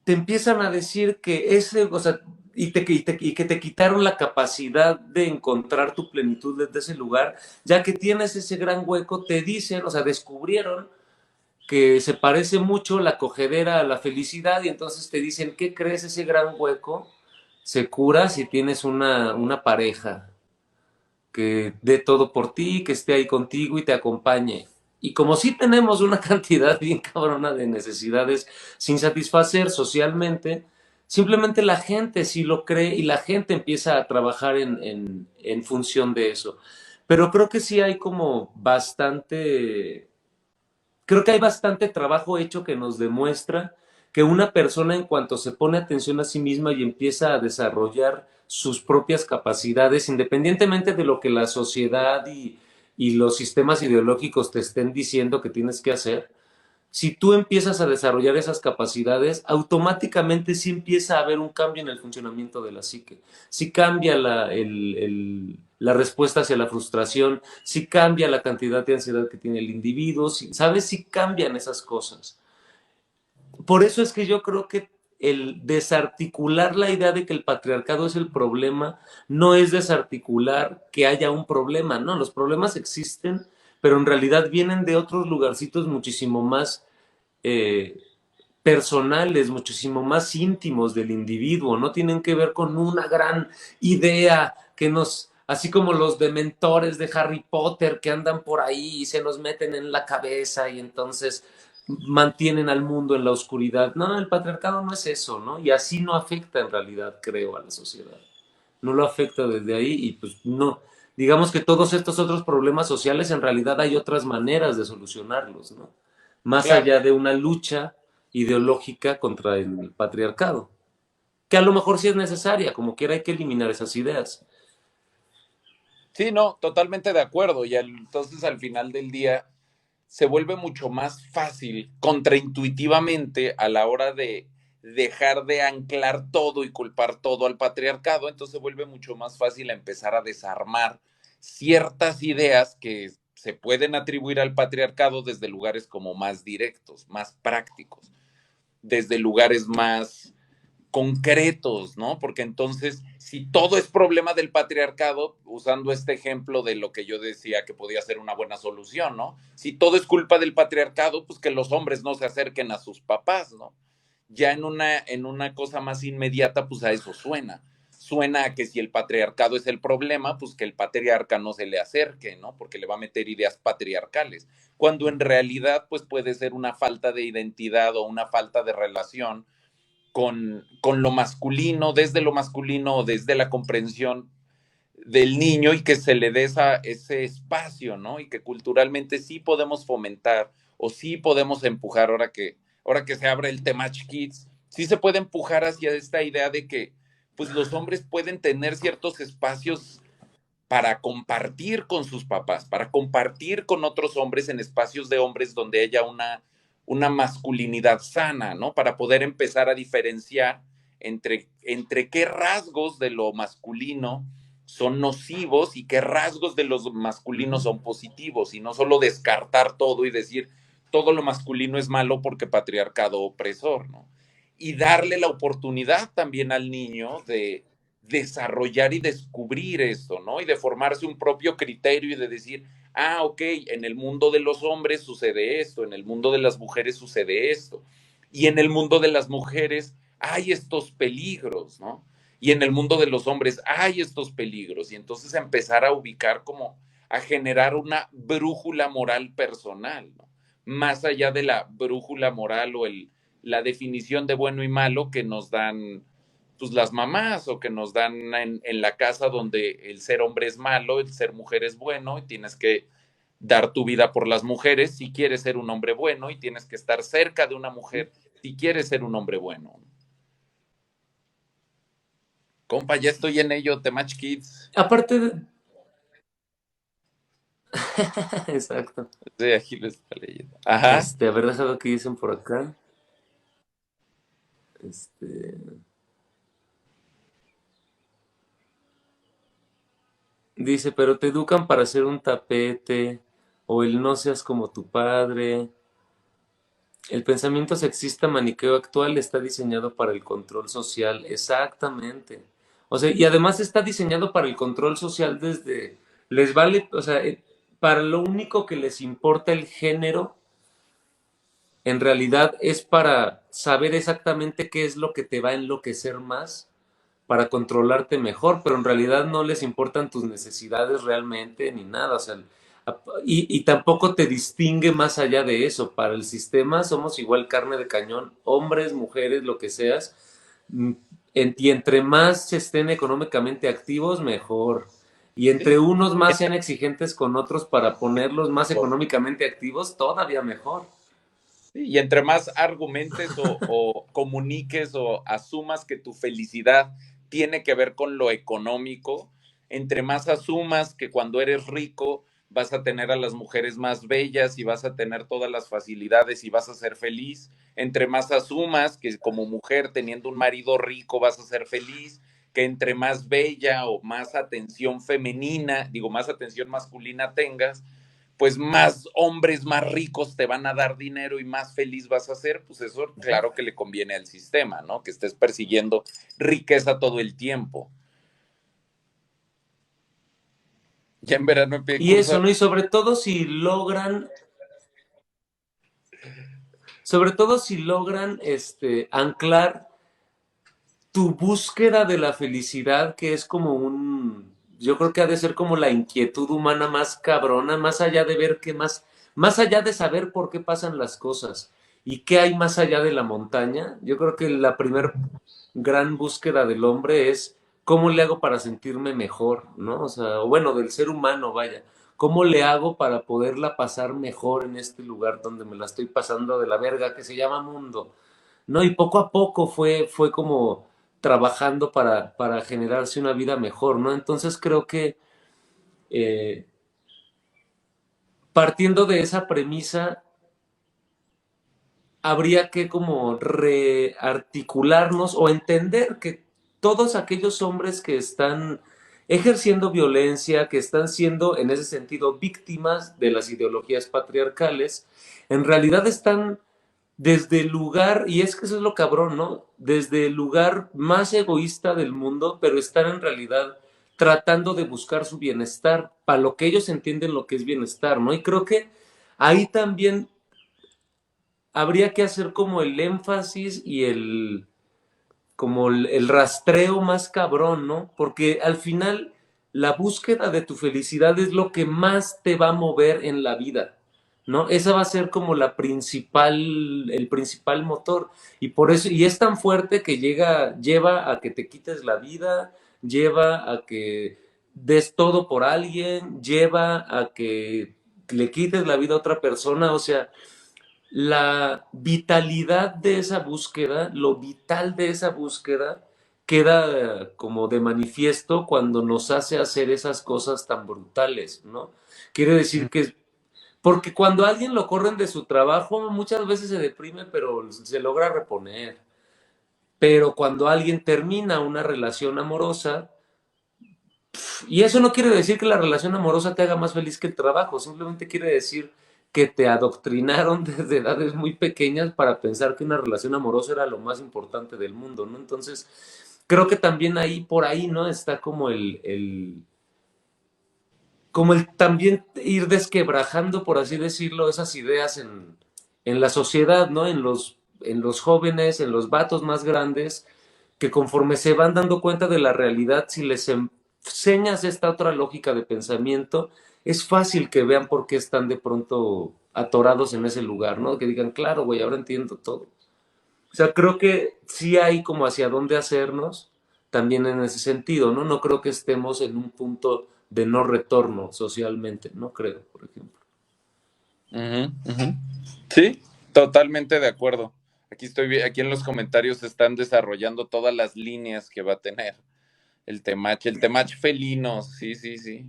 Speaker 2: te empiezan a decir que ese, o sea, y que te quitaron la capacidad de encontrar tu plenitud desde ese lugar, ya que tienes ese gran hueco, te dicen, o sea, descubrieron que se parece mucho la cogedera a la felicidad y entonces te dicen, ¿qué crees? Ese gran hueco se cura si tienes una pareja que dé todo por ti, que esté ahí contigo y te acompañe. Y como sí tenemos una cantidad bien cabrona de necesidades sin satisfacer socialmente, simplemente la gente sí lo cree y la gente empieza a trabajar en función de eso. Pero creo que sí hay como bastante, creo que hay bastante trabajo hecho que nos demuestra que una persona en cuanto se pone atención a sí misma y empieza a desarrollar sus propias capacidades, independientemente de lo que la sociedad y los sistemas ideológicos te estén diciendo que tienes que hacer, si tú empiezas a desarrollar esas capacidades, automáticamente sí empieza a haber un cambio en el funcionamiento de la psique. Sí cambia la respuesta hacia la frustración, sí cambia la cantidad de ansiedad que tiene el individuo, sí, ¿sabes? Sí cambian esas cosas. Por eso es que yo creo que el desarticular la idea de que el patriarcado es el problema no es desarticular que haya un problema, no, los problemas existen, pero en realidad vienen de otros lugarcitos muchísimo más eh, personales, muchísimo más íntimos del individuo, no tienen que ver con una gran idea que nos, así como los dementores de Harry Potter que andan por ahí y se nos meten en la cabeza y entonces mantienen al mundo en la oscuridad. No, el patriarcado no es eso, ¿no? Y así no afecta en realidad, creo, a la sociedad. No lo afecta desde ahí y pues no. Digamos que todos estos otros problemas sociales en realidad hay otras maneras de solucionarlos, ¿no? Más
Speaker 1: Claro.
Speaker 2: allá de una lucha ideológica contra el patriarcado, que a lo mejor sí es necesaria, como quiera hay que eliminar esas ideas.
Speaker 1: Sí, no, totalmente de acuerdo. Y entonces al final del día se vuelve mucho más fácil, contraintuitivamente, a la hora de dejar de anclar todo y culpar todo al patriarcado, entonces se vuelve mucho más fácil empezar a desarmar ciertas ideas que se pueden atribuir al patriarcado desde lugares como más directos, más prácticos, desde lugares más concretos, ¿no? Porque entonces, si todo es problema del patriarcado, usando este ejemplo de lo que yo decía que podía ser una buena solución, ¿no? Si todo es culpa del patriarcado, pues que los hombres no se acerquen a sus papás, ¿no? Ya en una cosa más inmediata, pues a eso suena. Suena a que si el patriarcado es el problema, pues que el patriarca no se le acerque, ¿no? Porque le va a meter ideas patriarcales. Cuando en realidad, pues puede ser una falta de identidad o una falta de relación con lo masculino o desde la comprensión del niño y que se le dé ese espacio, ¿no? Y que culturalmente sí podemos fomentar o sí podemos empujar ahora que se abre el tema Kids, sí se puede empujar hacia esta idea de que pues los hombres pueden tener ciertos espacios para compartir con sus papás, para compartir con otros hombres en espacios de hombres donde haya una masculinidad sana, ¿no? Para poder empezar a diferenciar entre qué rasgos de lo masculino son nocivos y qué rasgos de los masculinos son positivos, y no solo descartar todo y decir todo lo masculino es malo porque patriarcado opresor, ¿no? Y darle la oportunidad también al niño de desarrollar y descubrir esto, ¿no? Y de formarse un propio criterio y de decir, ah, ok, en el mundo de los hombres sucede esto, en el mundo de las mujeres sucede esto, y en el mundo de las mujeres hay estos peligros, ¿no? Y en el mundo de los hombres hay estos peligros, y entonces empezar a ubicar como a generar una brújula moral personal, ¿no? Más allá de la brújula moral o la definición de bueno y malo que nos dan pues las mamás o que nos dan en la casa donde el ser hombre es malo, el ser mujer es bueno y tienes que dar tu vida por las mujeres si quieres ser un hombre bueno y tienes que estar cerca de una mujer si quieres ser un hombre bueno. Compa, ya estoy en ello, Temach Kids.
Speaker 2: Aparte de... Exacto.
Speaker 1: Sí, aquí lo está leyendo. Ajá.
Speaker 2: A ver, déjame ver qué dicen por acá. Este, Dice, pero te educan para ser un tapete, o el no seas como tu padre. El pensamiento sexista maniqueo actual está diseñado para el control social, exactamente. O sea, y además está diseñado para el control social desde, les vale, o sea, para lo único que les importa el género, en realidad es para saber exactamente qué es lo que te va a enloquecer más, para controlarte mejor, pero en realidad no les importan tus necesidades realmente ni nada, o sea, y tampoco te distingue más allá de eso. Para el sistema somos igual carne de cañón, hombres, mujeres, lo que seas, mm, y entre más estén económicamente activos, mejor. Y entre
Speaker 1: Sí.
Speaker 2: unos más sean exigentes con otros para ponerlos más económicamente activos, todavía mejor.
Speaker 1: Sí, y entre más argumentes o comuniques o asumas que tu felicidad tiene que ver con lo económico, entre más asumas que cuando eres rico vas a tener a las mujeres más bellas y vas a tener todas las facilidades y vas a ser feliz, entre más asumas que como mujer teniendo un marido rico vas a ser feliz, que entre más bella o más atención femenina, digo, más atención masculina tengas, pues más hombres más ricos te van a dar dinero y más feliz vas a ser, pues eso claro que le conviene al sistema, ¿no? Que estés persiguiendo riqueza todo el tiempo. Ya en verano empieza
Speaker 2: Y
Speaker 1: curso.
Speaker 2: eso, ¿no? Y sobre todo si logran, anclar tu búsqueda de la felicidad, que es como yo creo que ha de ser como la inquietud humana más cabrona, más allá de ver qué más, más allá de saber por qué pasan las cosas y qué hay más allá de la montaña. Yo creo que la primer gran búsqueda del hombre es cómo le hago para sentirme mejor, ¿no? O sea, o bueno, del ser humano, vaya. ¿Cómo le hago para poderla pasar mejor en este lugar donde me la estoy pasando de la verga que se llama mundo? ¿No? Y poco a poco fue como trabajando para generarse una vida mejor, ¿no? Entonces creo que eh, partiendo de esa premisa, habría que como rearticularnos o entender que todos aquellos hombres que están ejerciendo violencia, que están siendo en ese sentido víctimas de las ideologías patriarcales, en realidad están desde el lugar, y es que eso es lo cabrón, ¿no? Desde el lugar más egoísta del mundo, pero están en realidad tratando de buscar su bienestar, para lo que ellos entienden lo que es bienestar, ¿no? Y creo que ahí también habría que hacer como el énfasis y como el rastreo más cabrón, ¿no? Porque al final la búsqueda de tu felicidad es lo que más te va a mover en la vida, ¿no? Esa va a ser como el principal motor. Y por eso, y es tan fuerte que lleva a que te quites la vida, lleva a que des todo por alguien, lleva a que le quites la vida a otra persona, o sea, la vitalidad de esa búsqueda, lo vital de esa búsqueda, queda como de manifiesto cuando nos hace hacer esas cosas tan brutales, ¿no? Quiere decir que, porque cuando a alguien lo corren de su trabajo, muchas veces se deprime, pero se logra reponer. Pero cuando alguien termina una relación amorosa, y eso no quiere decir que la relación amorosa te haga más feliz que el trabajo, simplemente quiere decir que te adoctrinaron desde edades muy pequeñas para pensar que una relación amorosa era lo más importante del mundo, ¿no? Entonces, creo que también ahí, por ahí, ¿no? Está como como el también ir desquebrajando, por así decirlo, esas ideas en la sociedad, ¿no? En los jóvenes, en los vatos más grandes, que conforme se van dando cuenta de la realidad, si les enseñas esta otra lógica de pensamiento, es fácil que vean por qué están de pronto atorados en ese lugar, ¿no? Que digan, claro, güey, ahora entiendo todo. O sea, creo que sí hay como hacia dónde hacernos también en ese sentido, ¿no? No creo que estemos en un punto de no retorno socialmente, no creo, por ejemplo.
Speaker 1: Ujú, ujú. Sí, totalmente de acuerdo. Aquí en los comentarios se están desarrollando todas las líneas que va a tener el temach felino, sí, sí, sí.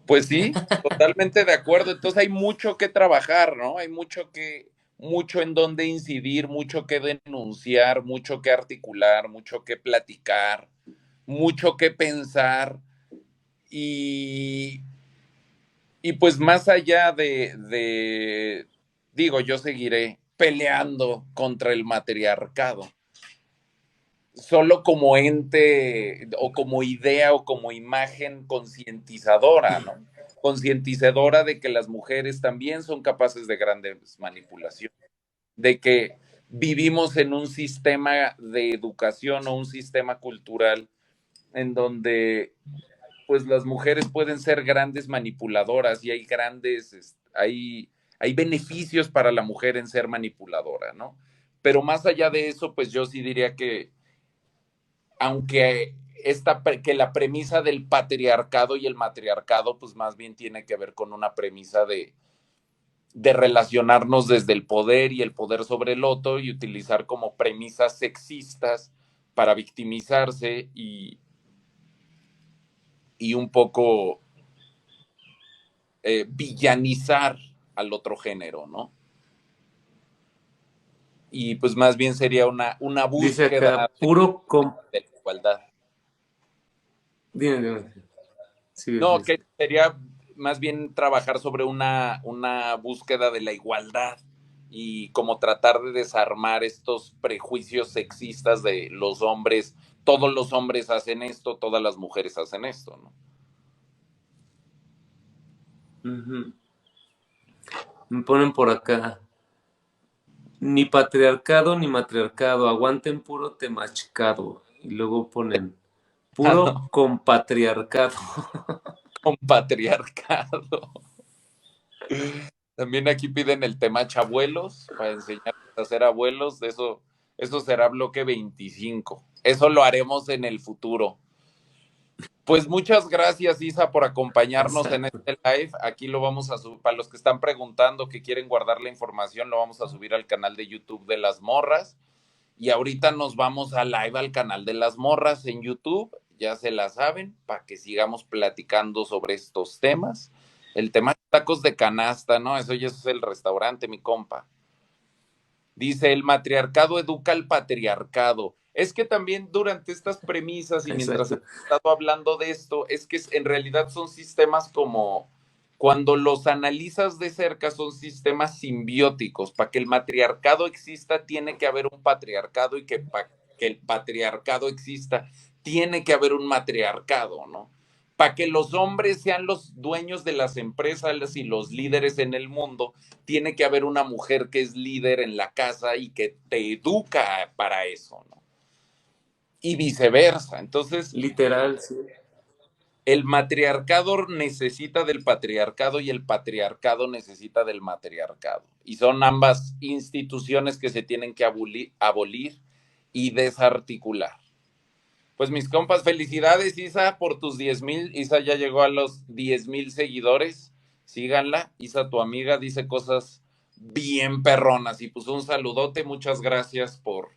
Speaker 1: Pues sí, totalmente de acuerdo. Entonces hay mucho que trabajar, ¿no? Mucho en dónde incidir, mucho que denunciar, mucho que articular, mucho que platicar. mucho que pensar y, y pues más allá digo, yo seguiré peleando contra el matriarcado, solo como ente o como idea o como imagen concientizadora, ¿no? Concientizadora de que las mujeres también son capaces de grandes manipulaciones, de que vivimos en un sistema de educación o un sistema cultural en donde pues las mujeres pueden ser grandes manipuladoras y hay beneficios para la mujer en ser manipuladora, ¿no? Pero más allá de eso, pues yo sí diría que aunque que la premisa del patriarcado y el matriarcado, pues más bien tiene que ver con una premisa de relacionarnos desde el poder y el poder sobre el otro y utilizar como premisas sexistas para victimizarse y un poco villanizar al otro género, ¿no? Y pues más bien sería una
Speaker 2: Dice acá,
Speaker 1: búsqueda
Speaker 2: puro
Speaker 1: de la igualdad.
Speaker 2: Dime, dime. Sí,
Speaker 1: No,
Speaker 2: sí,
Speaker 1: que
Speaker 2: sí.
Speaker 1: sería más bien trabajar sobre una búsqueda de la igualdad y como tratar de desarmar estos prejuicios sexistas de los hombres, todos los hombres hacen esto, todas las mujeres hacen esto, ¿no?
Speaker 2: Ujú. Me ponen por acá. Ni patriarcado ni matriarcado, aguanten puro temachcado. Y luego ponen
Speaker 1: Ah,
Speaker 2: puro
Speaker 1: no,
Speaker 2: compatriarcado.
Speaker 1: con patriarcado. También aquí piden el tema abuelos para enseñarles a ser abuelos. Eso será bloque 25. Eso lo haremos en el futuro. Pues muchas gracias, Isa, por acompañarnos en
Speaker 2: Exacto.
Speaker 1: este live. Aquí lo vamos a subir. Para los que están preguntando, que quieren guardar la información, lo vamos a subir al canal de YouTube de las morras. Y ahorita nos vamos a live al canal de las morras en YouTube. Ya se la saben, para que sigamos platicando sobre estos temas. El tema de tacos de canasta, ¿no? Eso ya es el restaurante, mi compa. Dice, el matriarcado educa al patriarcado. Es que también durante estas premisas y mientras hemos
Speaker 2: Exacto.
Speaker 1: estado hablando de esto, es que en realidad son sistemas como, cuando los analizas de cerca, son sistemas simbióticos. Para que el matriarcado exista, tiene que haber un patriarcado y que para que el patriarcado exista, tiene que haber un matriarcado, ¿no? Para que los hombres sean los dueños de las empresas y los líderes en el mundo, tiene que haber una mujer que es líder en la casa y que te educa para eso, ¿no? Y viceversa. Entonces,
Speaker 2: Literal, sí.
Speaker 1: el matriarcado necesita del patriarcado y el patriarcado necesita del matriarcado. Y son ambas instituciones que se tienen que abolir y desarticular. Pues mis compas, felicidades, Isa, por tus 10,000. Isa ya llegó a los 10,000 seguidores. Síganla. Isa, tu amiga, dice cosas bien perronas. Y pues un saludote, muchas gracias por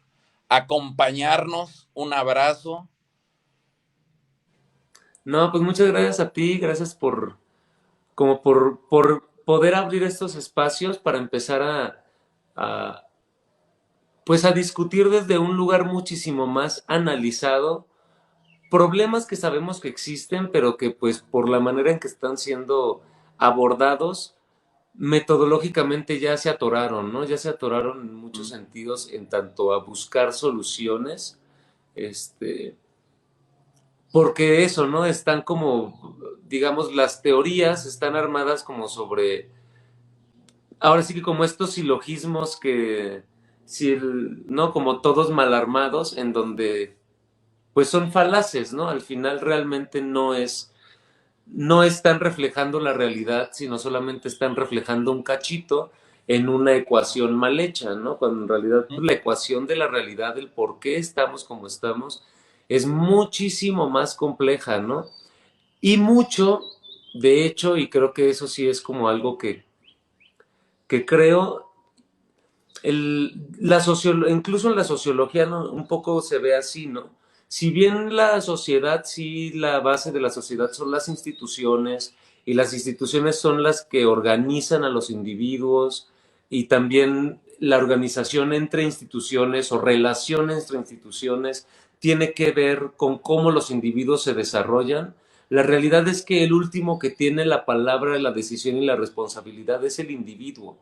Speaker 1: acompañarnos. Un abrazo.
Speaker 2: No, pues muchas gracias a ti, gracias por poder abrir estos espacios para empezar a, pues a discutir desde un lugar muchísimo más analizado problemas que sabemos que existen, pero que pues por la manera en que están siendo abordados, metodológicamente ya se atoraron, ¿no? Ya se atoraron en muchos sentidos en tanto a buscar soluciones, este, porque eso, ¿no? Están como, digamos, las teorías están armadas como sobre, ahora sí que como estos silogismos que, si ¿no? Como todos mal armados, en donde pues son falaces, ¿no? Al final realmente no están reflejando la realidad, sino solamente están reflejando un cachito en una ecuación mal hecha, ¿no? Cuando en realidad pues, la ecuación de la realidad, del por qué estamos como estamos, es muchísimo más compleja, ¿no? Y mucho, de hecho, y creo que eso sí es como algo que creo, incluso en la sociología, ¿no? Un poco se ve así, ¿no? Si bien la sociedad, sí, la base de la sociedad son las instituciones, y las instituciones son las que organizan a los individuos, y también la organización entre instituciones o relaciones entre instituciones tiene que ver con cómo los individuos se desarrollan. La realidad es que el último que tiene la palabra, la decisión y la responsabilidad es el individuo,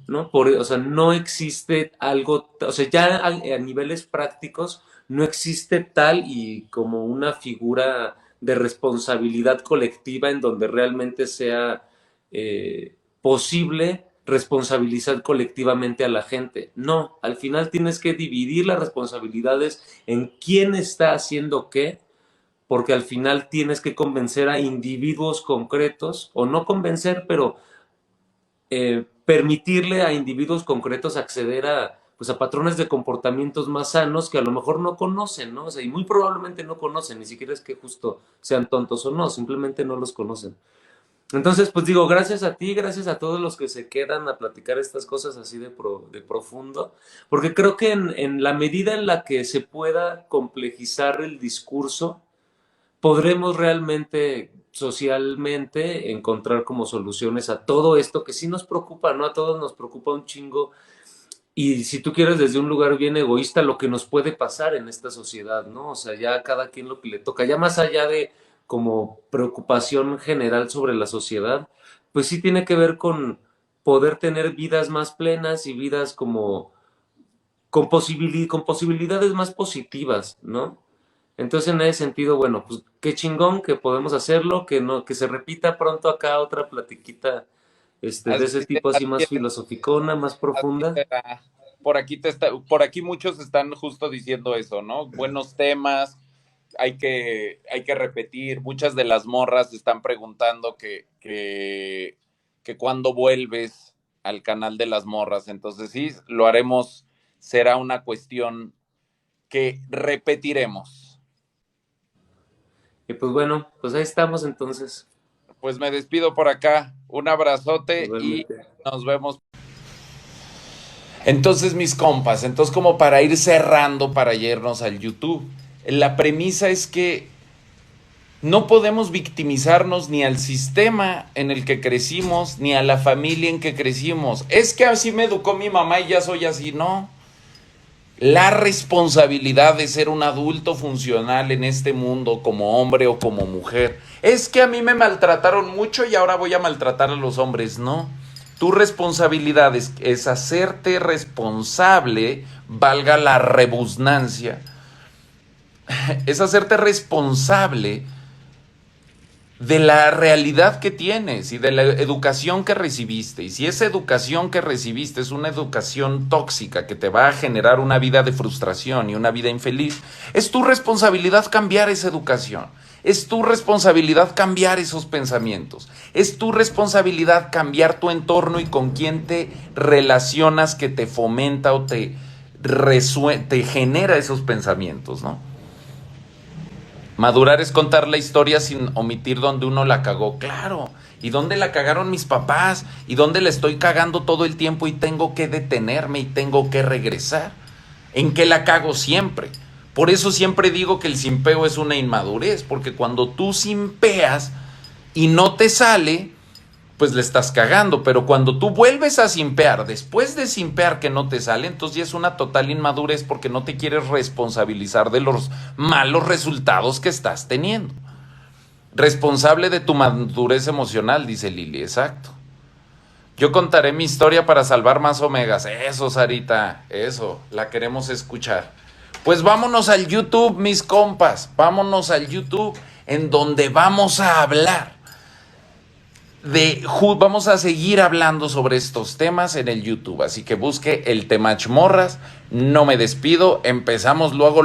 Speaker 2: ¿no? O sea, no existe algo, o sea, ya a niveles prácticos no existe tal y como una figura de responsabilidad colectiva en donde realmente sea posible responsabilizar colectivamente a la gente. No, al final tienes que dividir las responsabilidades en quién está haciendo qué, porque al final tienes que convencer a individuos concretos, o no convencer, pero permitirle a individuos concretos acceder a, pues, a patrones de comportamientos más sanos que a lo mejor no conocen, ¿no? O sea, y muy probablemente no conocen, ni siquiera es que justo sean tontos o no, simplemente no los conocen. Entonces, pues digo, gracias a ti, gracias a todos los que se quedan a platicar estas cosas así de profundo, porque creo que en la medida en la que se pueda complejizar el discurso, podremos realmente socialmente encontrar como soluciones a todo esto que sí nos preocupa, ¿no? A todos nos preocupa un chingo. Y si tú quieres desde un lugar bien egoísta, lo que nos puede pasar en esta sociedad, ¿no? O sea, ya cada quien lo que le toca, ya más allá de como preocupación general sobre la sociedad, pues sí tiene que ver con poder tener vidas más plenas y vidas como con posibilidades más positivas, ¿no? Entonces, en ese sentido, bueno, pues qué chingón que podemos hacerlo, que no, que se repita pronto acá otra platiquita, de
Speaker 1: Así,
Speaker 2: ese tipo así
Speaker 1: así
Speaker 2: más filosoficona, más
Speaker 1: así
Speaker 2: profunda.
Speaker 1: será. Por aquí muchos están justo diciendo eso, ¿no? Buenos temas, hay que repetir. Muchas de las morras están preguntando que cuándo vuelves al canal de las morras. Entonces sí, lo haremos, será una cuestión que repetiremos.
Speaker 2: Y pues bueno, pues ahí estamos entonces,
Speaker 1: Pues me despido por acá. Un abrazote y
Speaker 2: igualmente.
Speaker 1: nos vemos. Entonces, mis compas, entonces como para ir cerrando, para irnos al YouTube, la premisa es que no podemos victimizarnos ni al sistema en el que crecimos, ni a la familia en que crecimos. Es que así me educó mi mamá y ya soy así, no. La responsabilidad de ser un adulto funcional en este mundo como hombre o como mujer. Es que a mí me maltrataron mucho y ahora voy a maltratar a los hombres. No. Tu responsabilidad es hacerte responsable, valga la redundancia, es hacerte responsable de la realidad que tienes y de la educación que recibiste. Y si esa educación que recibiste es una educación tóxica que te va a generar una vida de frustración y una vida infeliz, es tu responsabilidad cambiar esa educación. Es tu responsabilidad cambiar esos pensamientos. Es tu responsabilidad cambiar tu entorno y con quién te relacionas que te fomenta o te genera esos pensamientos, ¿no? Madurar es contar la historia sin omitir donde uno la cagó. Claro. ¿Y dónde la cagaron mis papás? ¿Y dónde la estoy cagando todo el tiempo y tengo que detenerme y tengo que regresar? ¿En qué la cago siempre? Por eso siempre digo que el simpeo es una inmadurez, porque cuando tú simpeas y no te sale, pues le estás cagando. Pero cuando tú vuelves a simpear, después de simpear que no te sale, entonces ya es una total inmadurez porque no te quieres responsabilizar de los malos resultados que estás teniendo. Responsable de tu madurez emocional, dice Lili, exacto. Yo contaré mi historia para salvar más omegas. Eso, Sarita, eso, la queremos escuchar. Pues vámonos al YouTube, mis compas. Vámonos al YouTube, en donde vamos a hablar vamos a seguir hablando sobre estos temas en el YouTube, así que busque el Temach Morras. No me despido, empezamos luego.